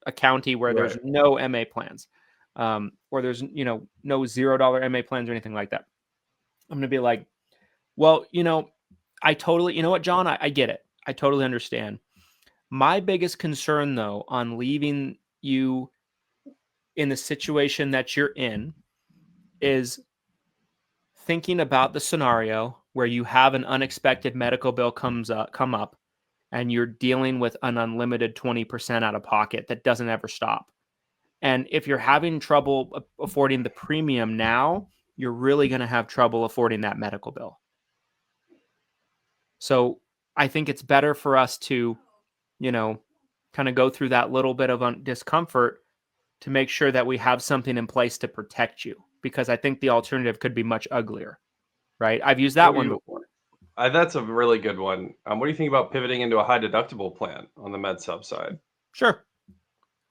S1: a county where there's no MA plans, or there's, no $0 MA plans or anything like that. I'm going to be like, well, I totally, you know what, John, I get it. I totally understand. My biggest concern, though, on leaving you in the situation that you're in is thinking about the scenario where you have an unexpected medical bill come up and you're dealing with an unlimited 20% out of pocket that doesn't ever stop. And if you're having trouble affording the premium now, you're really going to have trouble affording that medical bill. So I think it's better for us to, kind of go through that little bit of discomfort to make sure that we have something in place to protect you, because I think the alternative could be much uglier, right? I've used that one before.
S3: That's a really good one. What do you think about pivoting into a high deductible plan on the med sub side?
S1: Sure.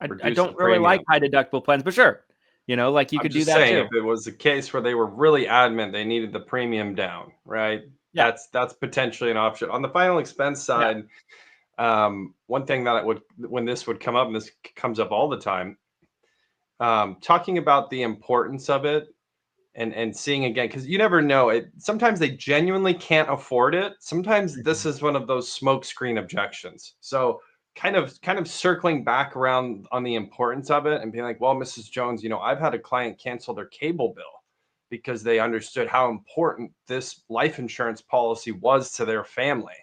S1: I don't really like high deductible plans, but sure. Like you could do that too.
S3: If it was a case where they were really adamant they needed the premium down, right? Yeah. That's potentially an option. On the final expense side, one thing that when this would come up, and this comes up all the time, talking about the importance of it and seeing again, because you never know. Sometimes they genuinely can't afford it. Sometimes this is one of those smokescreen objections. So kind of circling back around on the importance of it and being like, well, Mrs. Jones, I've had a client cancel their cable bill because they understood how important this life insurance policy was to their family.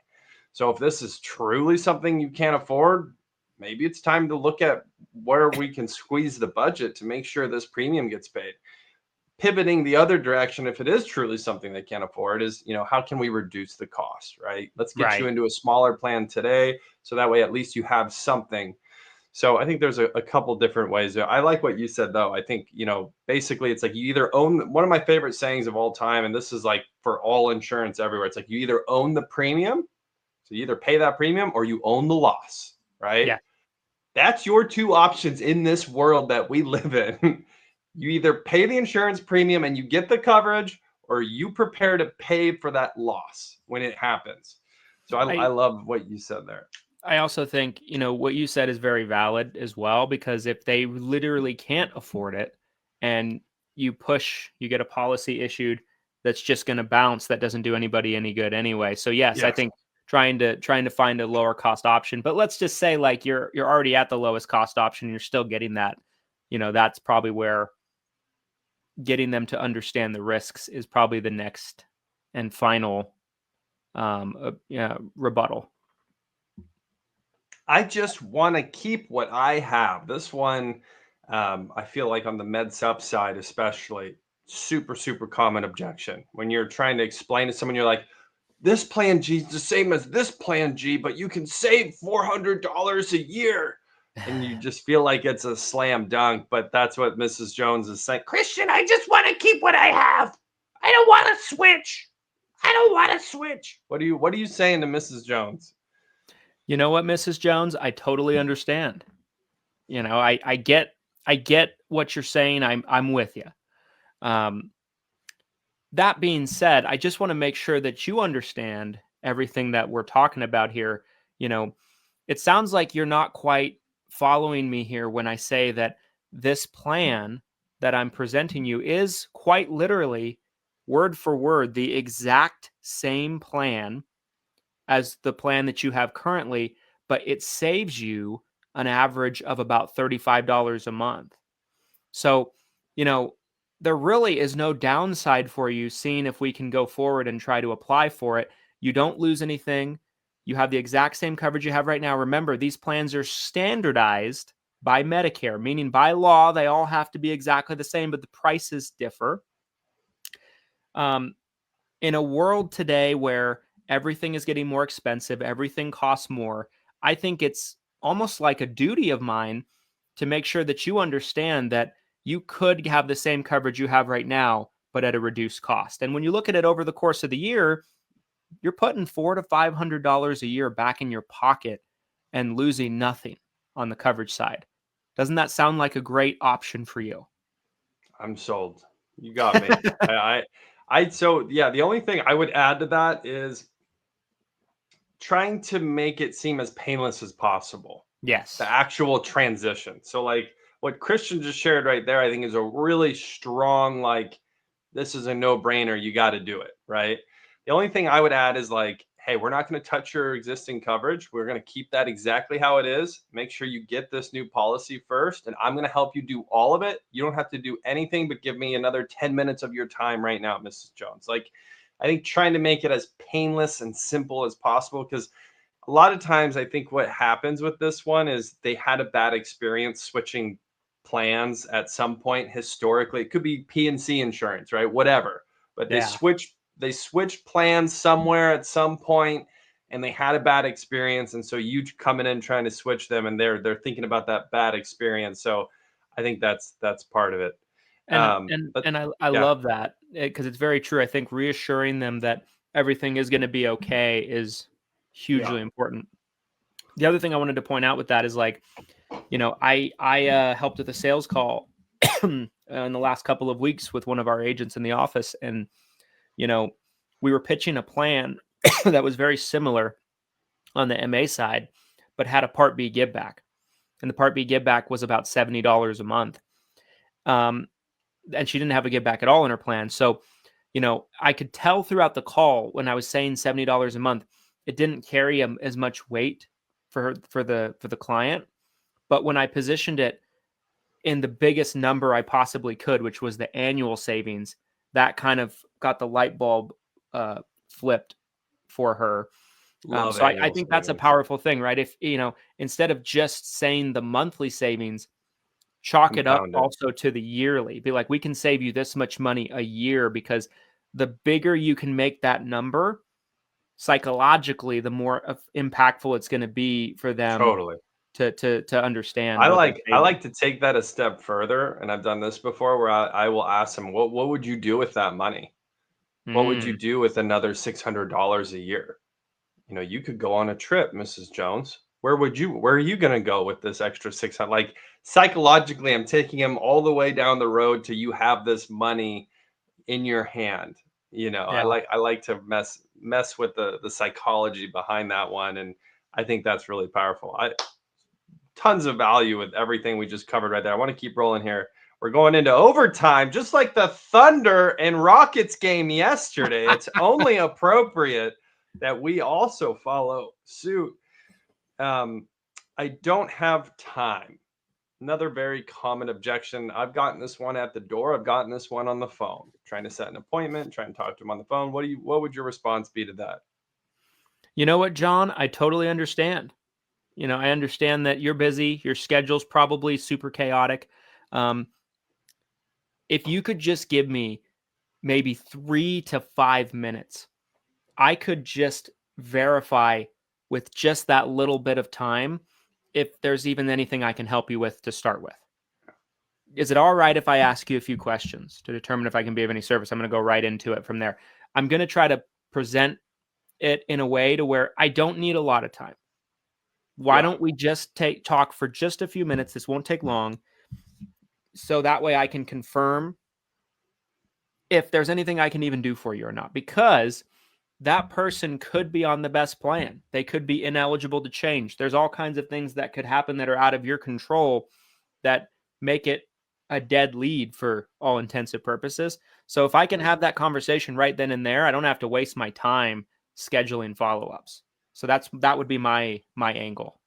S3: So if this is truly something you can't afford, maybe it's time to look at where we can squeeze the budget to make sure this premium gets paid. Pivoting the other direction, if it is truly something they can't afford, is, how can we reduce the cost, right? Let's get you into a smaller plan today, so that way at least you have something. So I think there's a couple different ways. I like what you said, though. I think, basically it's like you either own, one of my favorite sayings of all time, and this is like for all insurance everywhere. It's like you either own the premium, so you either pay that premium, or you own the loss, right?
S1: Yeah.
S3: That's your two options in this world that we live in. You either pay the insurance premium and you get the coverage, or you prepare to pay for that loss when it happens. So I love what you said there.
S1: I also think, what you said is very valid as well, because if they literally can't afford it and you get a policy issued that's just going to bounce, that doesn't do anybody any good anyway. So yes, I think trying to find a lower cost option, but let's just say like you're already at the lowest cost option and you're still getting that, that's probably where getting them to understand the risks is probably the next and final rebuttal.
S3: I just want to keep what I have. This one, I feel like on the med sup side, especially, super, super common objection. When you're trying to explain to someone, you're like, this plan G is the same as this plan G, but you can save $400 a year. And you just feel like it's a slam dunk, but that's what Mrs. Jones is saying. Christian, I just want to keep what I have. I don't want to switch. What are you saying to Mrs. Jones?
S1: You know what, Mrs. Jones? I totally understand. I get what you're saying. I'm with you. That being said, I just want to make sure that you understand everything that we're talking about here. It sounds like you're not quite following me here when I say that this plan that I'm presenting you is quite literally, word for word, the exact same plan as the plan that you have currently, but it saves you an average of about $35 a month. So, there really is no downside for you seeing if we can go forward and try to apply for it. You don't lose anything. You have the exact same coverage you have right now. Remember, these plans are standardized by Medicare, meaning by law, they all have to be exactly the same, but the prices differ. In a world today where everything is getting more expensive, everything costs more, I think it's almost like a duty of mine to make sure that you understand that you could have the same coverage you have right now, but at a reduced cost. And when you look at it over the course of the year, you're putting $400 to $500 a year back in your pocket and losing nothing on the coverage side. Doesn't that sound like a great option for you?
S3: I'm sold. You got me. The only thing I would add to that is trying to make it seem as painless as possible.
S1: Yes.
S3: The actual transition. So like what Christian just shared right there, I think is a really strong, this is a no-brainer. You got to do it, right? The only thing I would add is hey, we're not going to touch your existing coverage. We're going to keep that exactly how it is. Make sure you get this new policy first, and I'm going to help you do all of it. You don't have to do anything but give me another 10 minutes of your time right now, Mrs. Jones. I think trying to make it as painless and simple as possible, because a lot of times I think what happens with this one is they had a bad experience switching plans at some point historically. It could be P&C insurance, right? Whatever. But they switched plans somewhere at some point and they had a bad experience. And so you coming in trying to switch them, and they're thinking about that bad experience. So I think that's part of it.
S1: I love that, because it's very true. I think reassuring them that everything is going to be okay is hugely important. The other thing I wanted to point out with that is I helped with a sales call in the last couple of weeks with one of our agents in the office. And, we were pitching a plan that was very similar on the MA side, but had a Part B give back. And the Part B give back was about $70 a month. And she didn't have a give back at all in her plan. So, I could tell throughout the call when I was saying $70 a month, it didn't carry as much weight for the client. But when I positioned it in the biggest number I possibly could, which was the annual savings, that kind of got the light bulb flipped for her.
S3: Love
S1: So I
S3: annual
S1: think that's a
S3: savings.
S1: powerful thing, right? If, instead of just saying the monthly savings, chalk it up
S3: Compound it.
S1: also to the yearly. Be like, we can save you this much money a year, because the bigger you can make that number, psychologically, the more impactful it's going to be for them
S3: Totally.
S1: to understand
S3: I
S1: what they're
S3: like
S1: saving.
S3: to take that a step further, and I've done this before where I will ask them, what would you do with that money? What would you
S1: Mm,
S3: do with another $600 a year? You could go on a trip, Mrs. Jones. Where are you going to go with this extra 600? Like, psychologically, I'm taking him all the way down the road to you have this money in your hand.
S1: yeah.
S3: I like to mess with the psychology behind that one, and I think that's really powerful. Tons of value with everything we just covered right there. I want to keep rolling here. We're going into overtime, just like the Thunder and Rockets game yesterday. It's only appropriate that we also follow suit. I don't have time. Another very common objection. I've gotten this one at the door. I've gotten this one on the phone. Trying to set an appointment, trying to talk to him on the phone. What would your response be to that?
S1: You know what, John? I totally understand. I understand that you're busy. Your schedule's probably super chaotic. If you could just give me maybe 3 to 5 minutes, I could just verify with just that little bit of time if there's even anything I can help you with to start with. Is it all right if I ask you a few questions to determine if I can be of any service? I'm going to go right into it from there. I'm going to try to present it in a way to where I don't need a lot of time. Why
S3: Yeah.
S1: don't we just talk for just a few minutes? This won't take long. So that way I can confirm if there's anything I can even do for you or not, because that person could be on the best plan. They could be ineligible to change. There's all kinds of things that could happen that are out of your control that make it a dead lead for all intensive purposes. So if I can have that conversation right then and there, I don't have to waste my time scheduling follow-ups. So that would be my angle.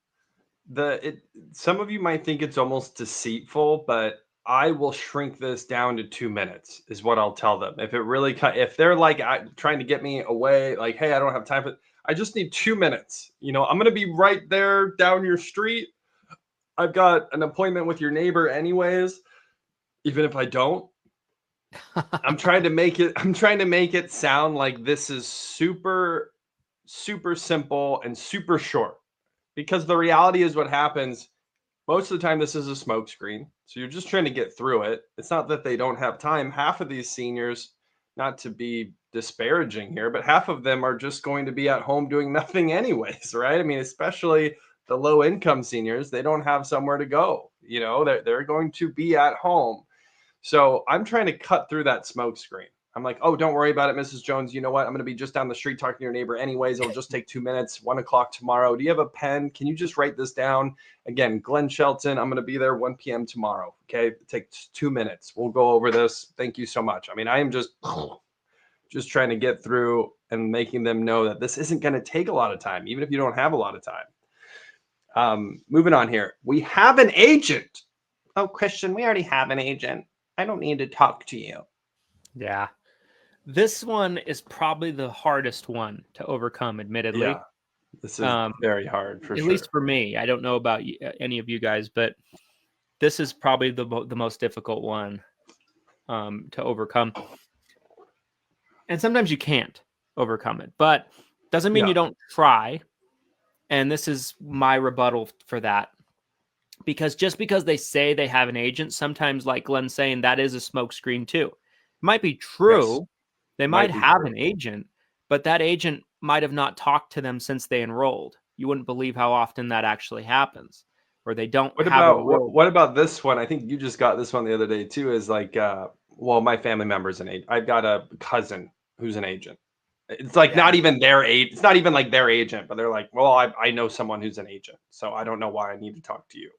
S3: Some of you might think it's almost deceitful, but I will shrink this down to 2 minutes is what I'll tell them. If they're like trying to get me away, like, hey, I don't have time for, I just need 2 minutes. I'm going to be right there down your street. I've got an appointment with your neighbor anyways. Even if I don't, I'm trying to make it sound like this is super, super simple and super short, because the reality is what happens most of the time. This is a smokescreen. So you're just trying to get through it. It's not that they don't have time. Half of these seniors, not to be disparaging here, but half of them are just going to be at home doing nothing anyways, right? I mean, especially the low income seniors, they don't have somewhere to go. They're going to be at home. So I'm trying to cut through that smoke screen. I'm like, oh, don't worry about it, Mrs. Jones. You know what? I'm going to be just down the street talking to your neighbor anyways. It'll just take 2 minutes, 1 o'clock tomorrow. Do you have a pen? Can you just write this down? Again, Glenn Shelton, I'm going to be there 1 p.m. tomorrow. Okay. It takes 2 minutes. We'll go over this. Thank you so much. I mean, I am just trying to get through and making them know that this isn't going to take a lot of time, even if you don't have a lot of time. Moving on here. We have an agent. Oh, Christian, we already have an agent. I don't need to talk to you.
S1: Yeah. This one is probably the hardest one to overcome, admittedly.
S3: Yeah, this is very hard for
S1: at
S3: sure.
S1: least for me. I don't know about any of you guys, but this is probably the most difficult one to overcome. And sometimes you can't overcome it, but doesn't mean you don't try. And this is my rebuttal for that. Because just because they say they have an agent, sometimes, like Glenn's saying, that is a smokescreen too. It might be true.
S3: Yes.
S1: They might have an agent, but that agent might have not talked to them since they enrolled. You wouldn't believe how often that actually happens, or they don't.
S3: What about this one? I think you just got this one the other day too. Is like, well, my family member's an agent. I've got a cousin who's an agent. It's like not even their agent. It's not even like their agent, but they're like, well, I know someone who's an agent, so I don't know why I need to talk to you.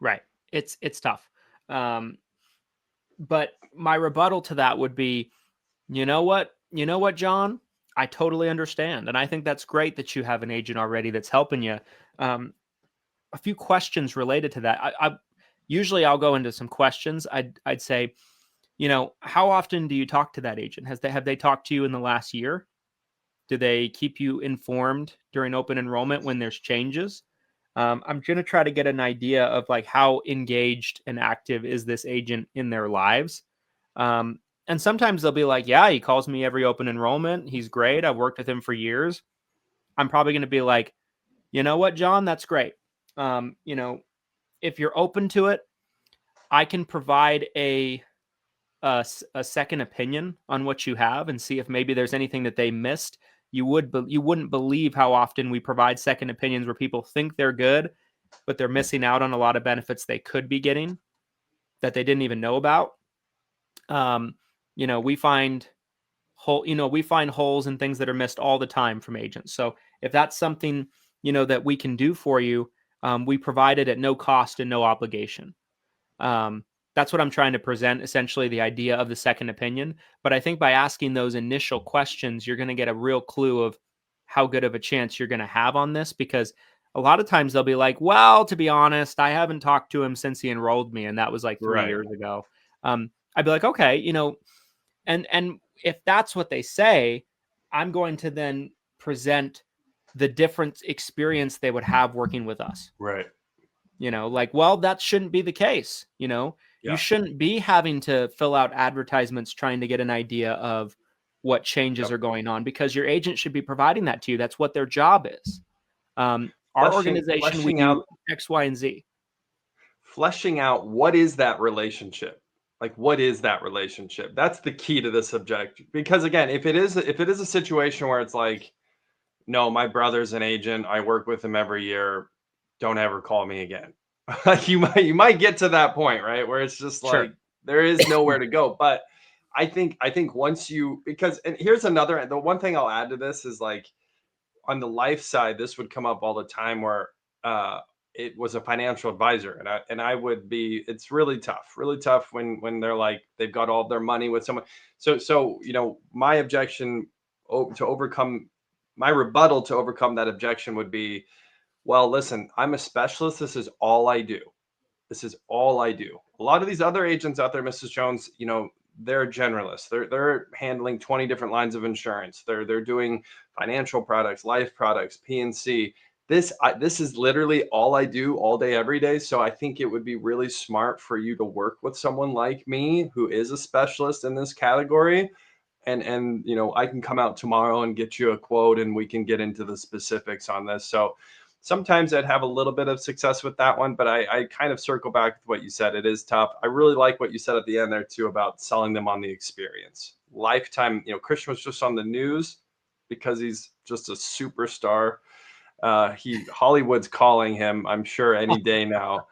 S1: Right. It's tough. But my rebuttal to that would be, you know what, John? I totally understand. And I think that's great that you have an agent already that's helping you. A few questions related to that. Usually I'll go into some questions. I'd say, how often do you talk to that agent? Have they talked to you in the last year? Do they keep you informed during open enrollment when there's changes? I'm going to try to get an idea of like how engaged and active is this agent in their lives. And sometimes they'll be like, yeah, he calls me every open enrollment. He's great. I've worked with him for years. I'm probably going to be like, you know what, John, that's great. If you're open to it, I can provide a second opinion on what you have and see if maybe there's anything that they missed. You wouldn't believe how often we provide second opinions where people think they're good, but they're missing out on a lot of benefits they could be getting that they didn't even know about. We find holes and things that are missed all the time from agents. So if that's something, that we can do for you, we provide it at no cost and no obligation. That's what I'm trying to present, essentially the idea of the second opinion. But I think by asking those initial questions, you're going to get a real clue of how good of a chance you're going to have on this, because a lot of times they'll be like, well, to be honest, I haven't talked to him since he enrolled me. And that was like 3 years ago. I'd be like, okay, and if that's what they say, I'm going to then present the different experience they would have working with us.
S3: Right.
S1: Well, that shouldn't be the case. You shouldn't be having to fill out advertisements trying to get an idea of what changes are going on, because your agent should be providing that to you. That's what their job is. Our organization, we do X, Y, and Z.
S3: Fleshing out what is that relationship? Like, what is that relationship? That's the key to this objective. Because again, if it is a situation where it's like, no, my brother's an agent, I work with him every year, don't ever call me again. Like you might get to that point, right? Where it's just like, there is nowhere to go. But I think once and here's the one thing I'll add to this is like, on the life side, this would come up all the time where it was a financial advisor. And I would be, it's really tough when they're like, they've got all their money with someone. So, my objection to overcome, my rebuttal to overcome that objection would be, well, listen, I'm a specialist. This is all I do. A lot of these other agents out there, Mrs. Jones, they're generalists. They're handling 20 different lines of insurance. They're doing financial products, life products, P&C. This is literally all I do all day, every day. So I think it would be really smart for you to work with someone like me who is a specialist in this category. And I can come out tomorrow and get you a quote and we can get into the specifics on this. So sometimes I'd have a little bit of success with that one, but I kind of circle back with what you said. It is tough. I really like what you said at the end there too about selling them on the experience. Lifetime, Christian was just on the news because he's just a superstar. Hollywood's calling him, I'm sure, any day now.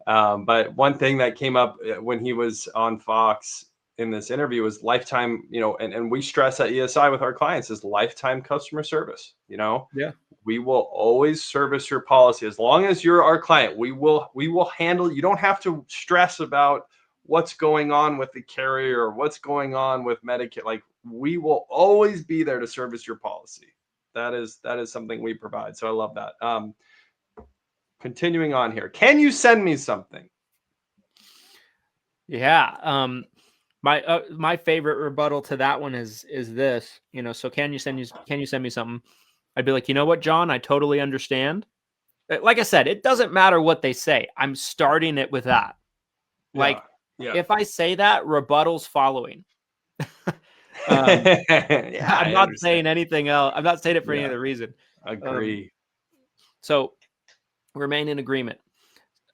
S3: But one thing that came up when he was on Fox in this interview was lifetime, and we stress at ESI with our clients is lifetime customer service.
S1: Yeah.
S3: We will always service your policy as long as you're our client. We will handle. You don't have to stress about what's going on with the carrier or what's going on with Medicare. Like, we will always be there to service your policy. That is something we provide. So I love that. Continuing on here, can you send me something?
S1: Yeah. My favorite rebuttal to that one is this. So can you send me something? I'd be like, you know what, John, I totally understand. Like I said, it doesn't matter what they say. I'm starting it with that. If I say that, rebuttal's following. I'm not saying anything else. I'm not saying it for any other reason.
S3: Agree.
S1: So remain in agreement.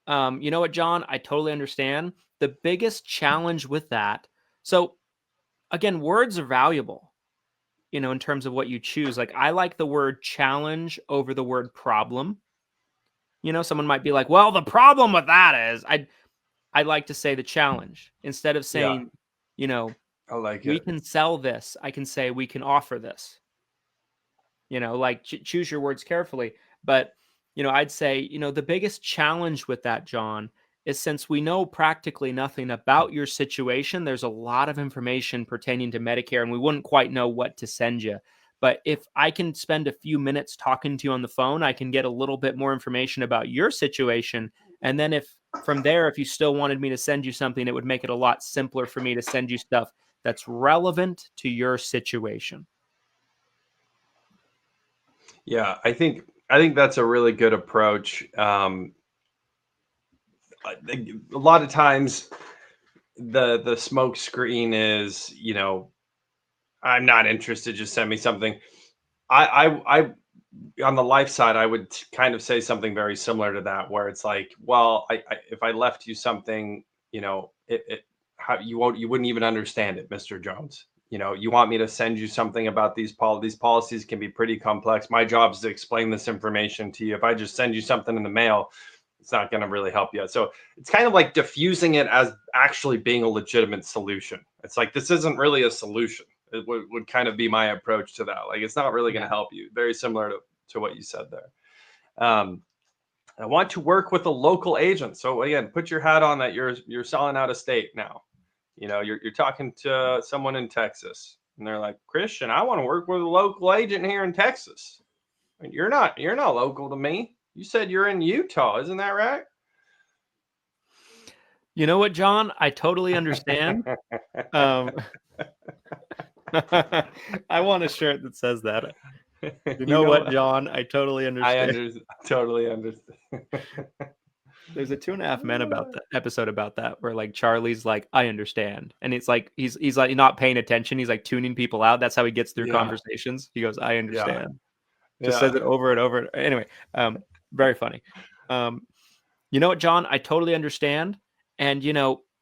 S1: You know what, John, I totally understand. The biggest challenge with that. So again, words are valuable. In terms of what you choose. Like, I like the word challenge over the word problem. Someone might be like, well, the problem with that is I like to say the challenge instead of saying,
S3: I like
S1: we
S3: it.
S1: can sell this. I can say we can offer this. Choose your words carefully. But, I'd say, the biggest challenge with that, John, is since we know practically nothing about your situation, there's a lot of information pertaining to Medicare, and we wouldn't quite know what to send you. But if I can spend a few minutes talking to you on the phone, I can get a little bit more information about your situation. And then if you still wanted me to send you something, it would make it a lot simpler for me to send you stuff that's relevant to your situation.
S3: Yeah, I think that's a really good approach. A lot of times the smoke screen is, I'm not interested, just send me something. I on the life side, I would kind of say something very similar to that, where it's like, well, if I left you something, it how you wouldn't even understand it, Mr. Jones. You want me to send you something about these policies can be pretty complex. My job is to explain this information to you. If I just send you something in the mail, it's not going to really help you. So it's kind of like diffusing it as actually being a legitimate solution. It's like, this isn't really a solution. It would kind of be my approach to that. Like, it's not really going to help you. Very similar to what you said there. I want to work with a local agent. So again, put your hat on that you're selling out of state now. You're talking to someone in Texas, and they're like, Christian, I want to work with a local agent here in Texas. And you're not local to me. You said you're in Utah, isn't that right?
S1: You know what, John? I totally understand. I want a shirt that says that. You know what, John? I totally understand.
S3: I totally understand.
S1: There's a 2.5 Men about that episode about that, where like Charlie's like, I understand. And it's like he's like not paying attention. He's like tuning people out. That's how he gets through conversations. He goes, I understand. Just says it over and over. Anyway, very funny. You know what, John? I totally understand. And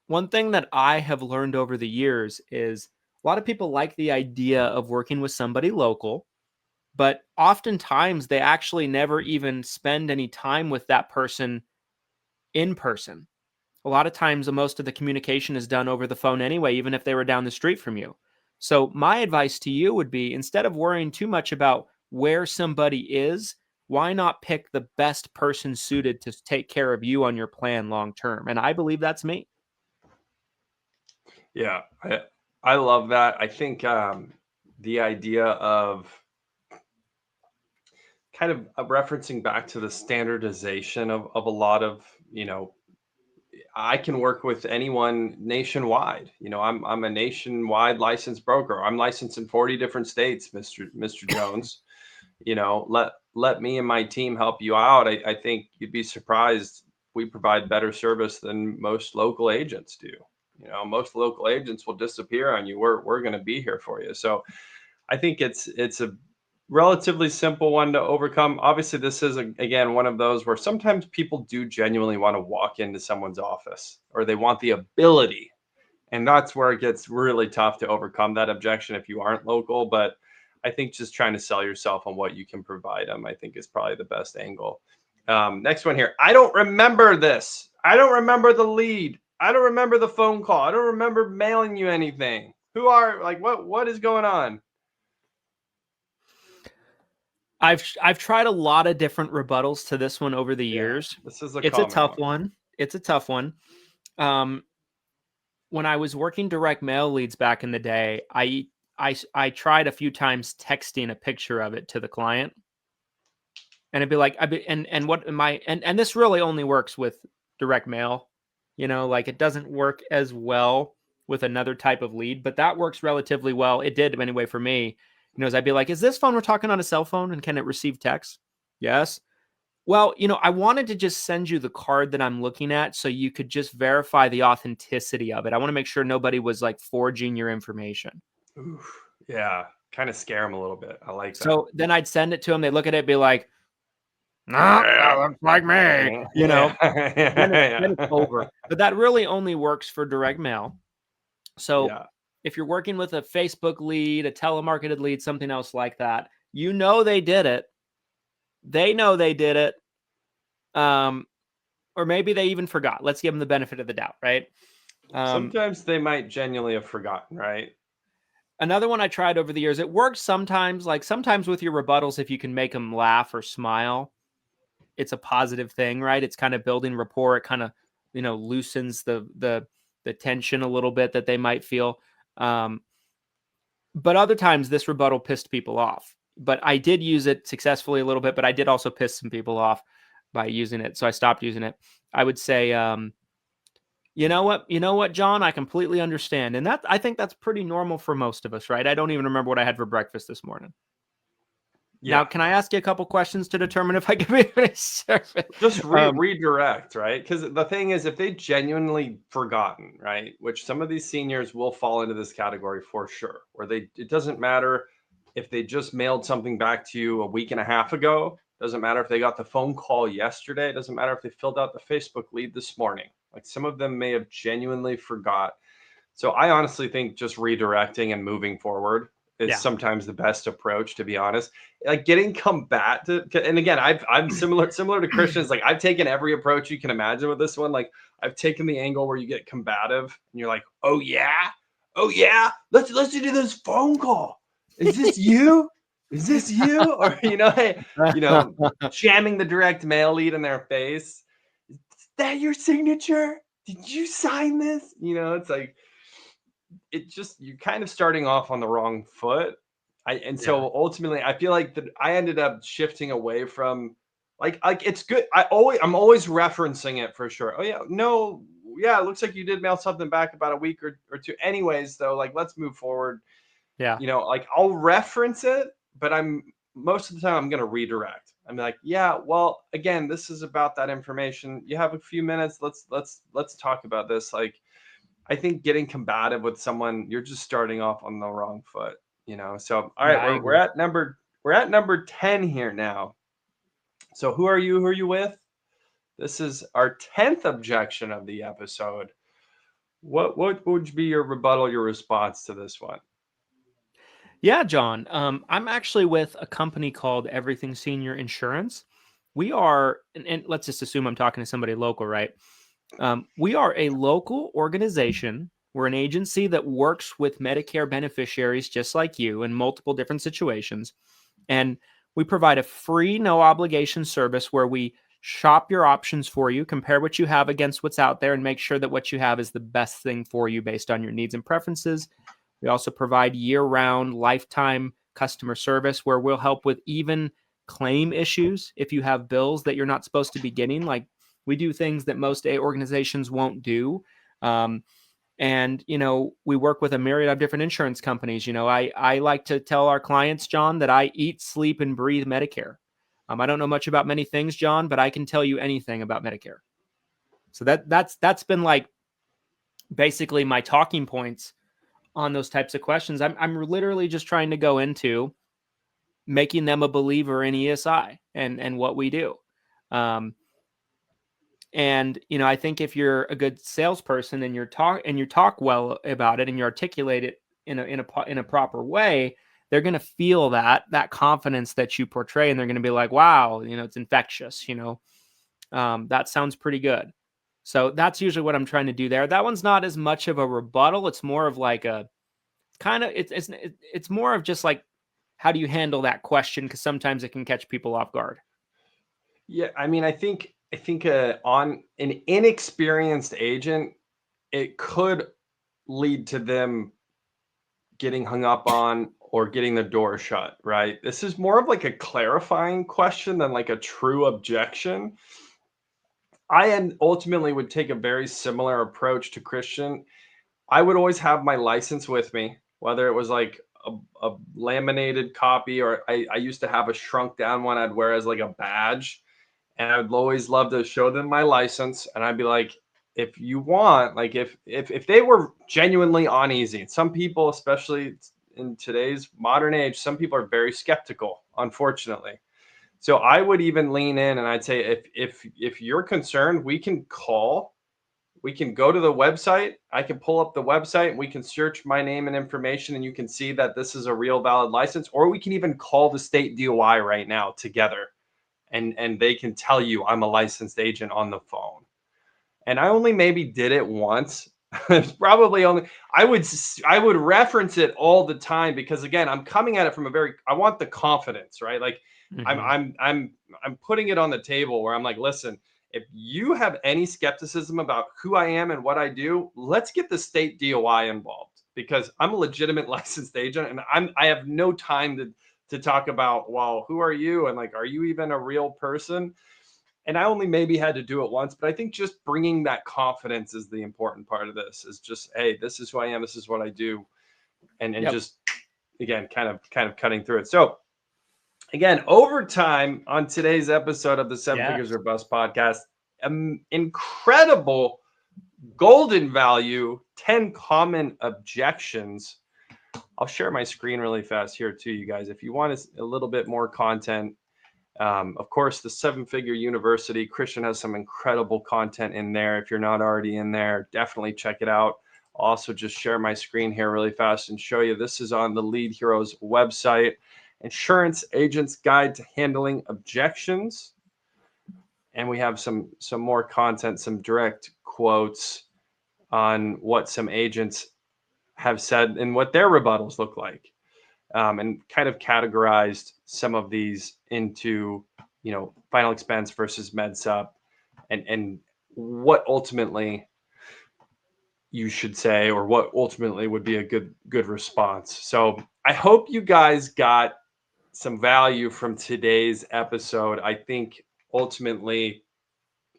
S1: one thing that I have learned over the years is a lot of people like the idea of working with somebody local, but oftentimes they actually never even spend any time with that person in person. A lot of times, most of the communication is done over the phone anyway, even if they were down the street from you. So my advice to you would be, instead of worrying too much about where somebody is, why not pick the best person suited to take care of you on your plan long term? And I believe that's me.
S3: Yeah, I love that. I think the idea of kind of referencing back to the standardization of a lot of, I can work with anyone nationwide. I'm a nationwide licensed broker. I'm licensed in 40 different states, Mr. Jones. Let me and my team help you out. I think you'd be surprised. We provide better service than most local agents do. Most local agents will disappear on you. We're going to be here for you. So I think it's a relatively simple one to overcome. Obviously, this is again one of those where sometimes people do genuinely want to walk into someone's office, or they want the ability, and that's where it gets really tough to overcome that objection if you aren't local. But I think just trying to sell yourself on what you can provide them, I think, is probably the best angle. Next one here. I don't remember this. I don't remember the lead. I don't remember the phone call. I don't remember mailing you anything. What is going on?
S1: I've tried a lot of different rebuttals to this one over the years.
S3: It's a tough one.
S1: It's a tough one. When I was working direct mail leads back in the day, I tried a few times texting a picture of it to the client, and it'd be like, and this really only works with direct mail, like it doesn't work as well with another type of lead, but that works relatively well. It did anyway for me. As I'd be like, is this phone we're talking on a cell phone, and can it receive text? Yes. Well, I wanted to just send you the card that I'm looking at so you could just verify the authenticity of it. I want to make sure nobody was like forging your information.
S3: Oof, yeah. Kind of scare them a little bit. I like that.
S1: So then I'd send it to them. They look at it, be like, that looks like me, then it's over. But that really only works for direct mail. So if you're working with a Facebook lead, a telemarketed lead, something else like that, they did it. They know they did it. Or maybe they even forgot. Let's give them the benefit of the doubt, right?
S3: Sometimes they might genuinely have forgotten, right?
S1: Another one I tried over the years, it works sometimes. Like sometimes with your rebuttals, if you can make them laugh or smile, it's a positive thing, right? It's kind of building rapport. It kind of, loosens the tension a little bit that they might feel. But other times this rebuttal pissed people off. But I did use it successfully a little bit, but I did also piss some people off by using it. So I stopped using it. I would say, you know what, John, I completely understand. And I think that's pretty normal for most of us, right? I don't even remember what I had for breakfast this morning. Now, can I ask you a couple questions to determine if I can be of any service?
S3: Just redirect, right? Because the thing is, if they genuinely forgotten, right, which some of these seniors will fall into this category for sure, where it doesn't matter if they just mailed something back to you a week and a half ago, doesn't matter if they got the phone call yesterday, doesn't matter if they filled out the Facebook lead this morning. Like some of them may have genuinely forgot. So I honestly think just redirecting and moving forward is sometimes the best approach, to be honest. Like getting combative, and again, I'm similar to Christians. Like I've taken every approach you can imagine with this one. Like I've taken the angle where you get combative, and you're like, oh yeah, let's do this phone call. Is this you? Is this you? Or jamming the direct mail lead in their face. Is that your signature? Did you sign this? It's like. You're kind of starting off on the wrong foot. So ultimately I feel like that I ended up shifting away from like it's good. I'm always referencing it for sure. Oh yeah, no, yeah, it looks like you did mail something back about a week or two. Anyways, though, like let's move forward.
S1: Yeah.
S3: Like I'll reference it, but most of the time I'm gonna redirect. I'm like, yeah, well, again, this is about that information. You have a few minutes. Let's talk about this. Like I think getting combative with someone, you're just starting off on the wrong foot, So, all right, we're at number 10 here now. So, who are you with? This is our 10th objection of the episode. What would be your rebuttal, your response to this one?
S1: Yeah, John. I'm actually with a company called Everything Senior Insurance. We are, and let's just assume I'm talking to somebody local, right? We are a local organization. We're an agency that works with Medicare beneficiaries just like you in multiple different situations. And we provide a free, no obligation service where we shop your options for you, compare what you have against what's out there, and make sure that what you have is the best thing for you based on your needs and preferences. We also provide year-round, lifetime customer service where we'll help with even claim issues if you have bills that you're not supposed to be getting. Like we do things that most organizations won't do. And, we work with a myriad of different insurance companies. I like to tell our clients, John, that I eat, sleep, and breathe Medicare. I don't know much about many things, John, but I can tell you anything about Medicare. So that's been like basically my talking points on those types of questions. I'm literally just trying to go into making them a believer in ESI and what we do. And, I think if you're a good salesperson and you talk well about it and you articulate it in a proper way, they're going to feel that confidence that you portray. And they're going to be like, wow, it's infectious, that sounds pretty good. So that's usually what I'm trying to do there. That one's not as much of a rebuttal. It's more of like a kind of, it's more of just like, how do you handle that question? Because sometimes it can catch people off guard.
S3: Yeah. I mean, I think on an inexperienced agent, it could lead to them getting hung up on or getting the door shut, right? This is more of like a clarifying question than like a true objection. I ultimately would take a very similar approach to Christian. I would always have my license with me, whether it was like a laminated copy or I used to have a shrunk down one I'd wear as like a badge. And I would always love to show them my license. And I'd be like, if you want, like if they were genuinely uneasy, some people, especially in today's modern age, some people are very skeptical, unfortunately. So I would even lean in and I'd say, if you're concerned, we can call, we can go to the website. I can pull up the website and we can search my name and information and you can see that this is a real valid license, or we can even call the state DOI right now together and they can tell you I'm a licensed agent on the phone. And I only maybe did it once. It's probably only, I would reference it all the time because again, I'm coming at it from I want the confidence, right? Like I'm putting it on the table where I'm like, listen, if you have any skepticism about who I am and what I do, let's get the state DOI involved because I'm a legitimate licensed agent and I have no time to talk about, well, who are you? And like, are you even a real person? And I only maybe had to do it once, but I think just bringing that confidence is the important part of this is just, hey, this is who I am. This is what I do. And just, again, kind of cutting through it. So Again, overtime on today's episode of the Seven
S1: Yeah.
S3: Figures or Bust podcast. Incredible golden value, 10 common objections. I'll share my screen really fast here too, you guys. If you want a little bit more content, of course, the Seven Figure University, Christian has some incredible content in there. If you're not already in there, definitely check it out. I'll also just share my screen here really fast and show you. This is on the Lead Heroes website, Insurance Agent's Guide to Handling Objections. And we have some more content, some direct quotes on what some agents have said and what their rebuttals look like. And kind of categorized some of these into, final expense versus MedSup and what ultimately you should say, or what ultimately would be a good response. So I hope you guys got some value from today's episode. I think ultimately,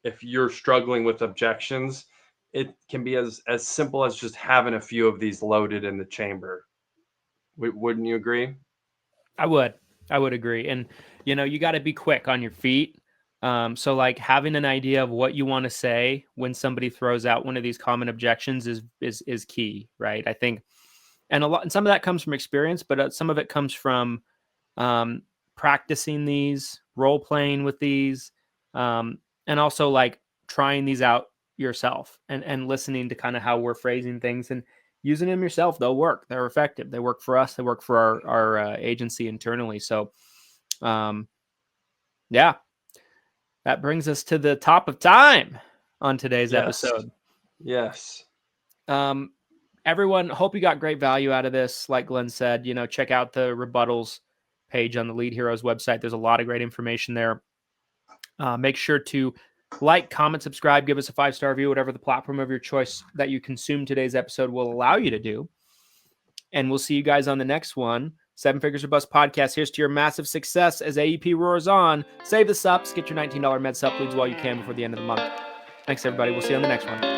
S3: if you're struggling with objections, it can be as simple as just having a few of these loaded in the chamber. Wouldn't you agree?
S1: I would agree. And, you got to be quick on your feet. So like having an idea of what you want to say when somebody throws out one of these common objections is key, right? I think, and some of that comes from experience, but some of it comes from practicing these, role playing with these, and also like trying these out yourself and listening to kind of how we're phrasing things and using them yourself. They'll work. They're effective. They work for us. They work for our agency internally. So, yeah, that brings us to the top of time on today's episode.
S3: Yes.
S1: Everyone, hope you got great value out of this. Like Glenn said, check out the rebuttals page on the Lead Heroes website. There's a lot of great information there. Make sure to like, comment, subscribe, give us a 5-star review, whatever the platform of your choice that you consume today's episode will allow you to do. And we'll see you guys on the next one. Seven Figures or Bust podcast. Here's to your massive success as AEP roars on. Save the subs. Get your $19 med sup leads while you can before the end of the month. Thanks, everybody. We'll see you on the next one.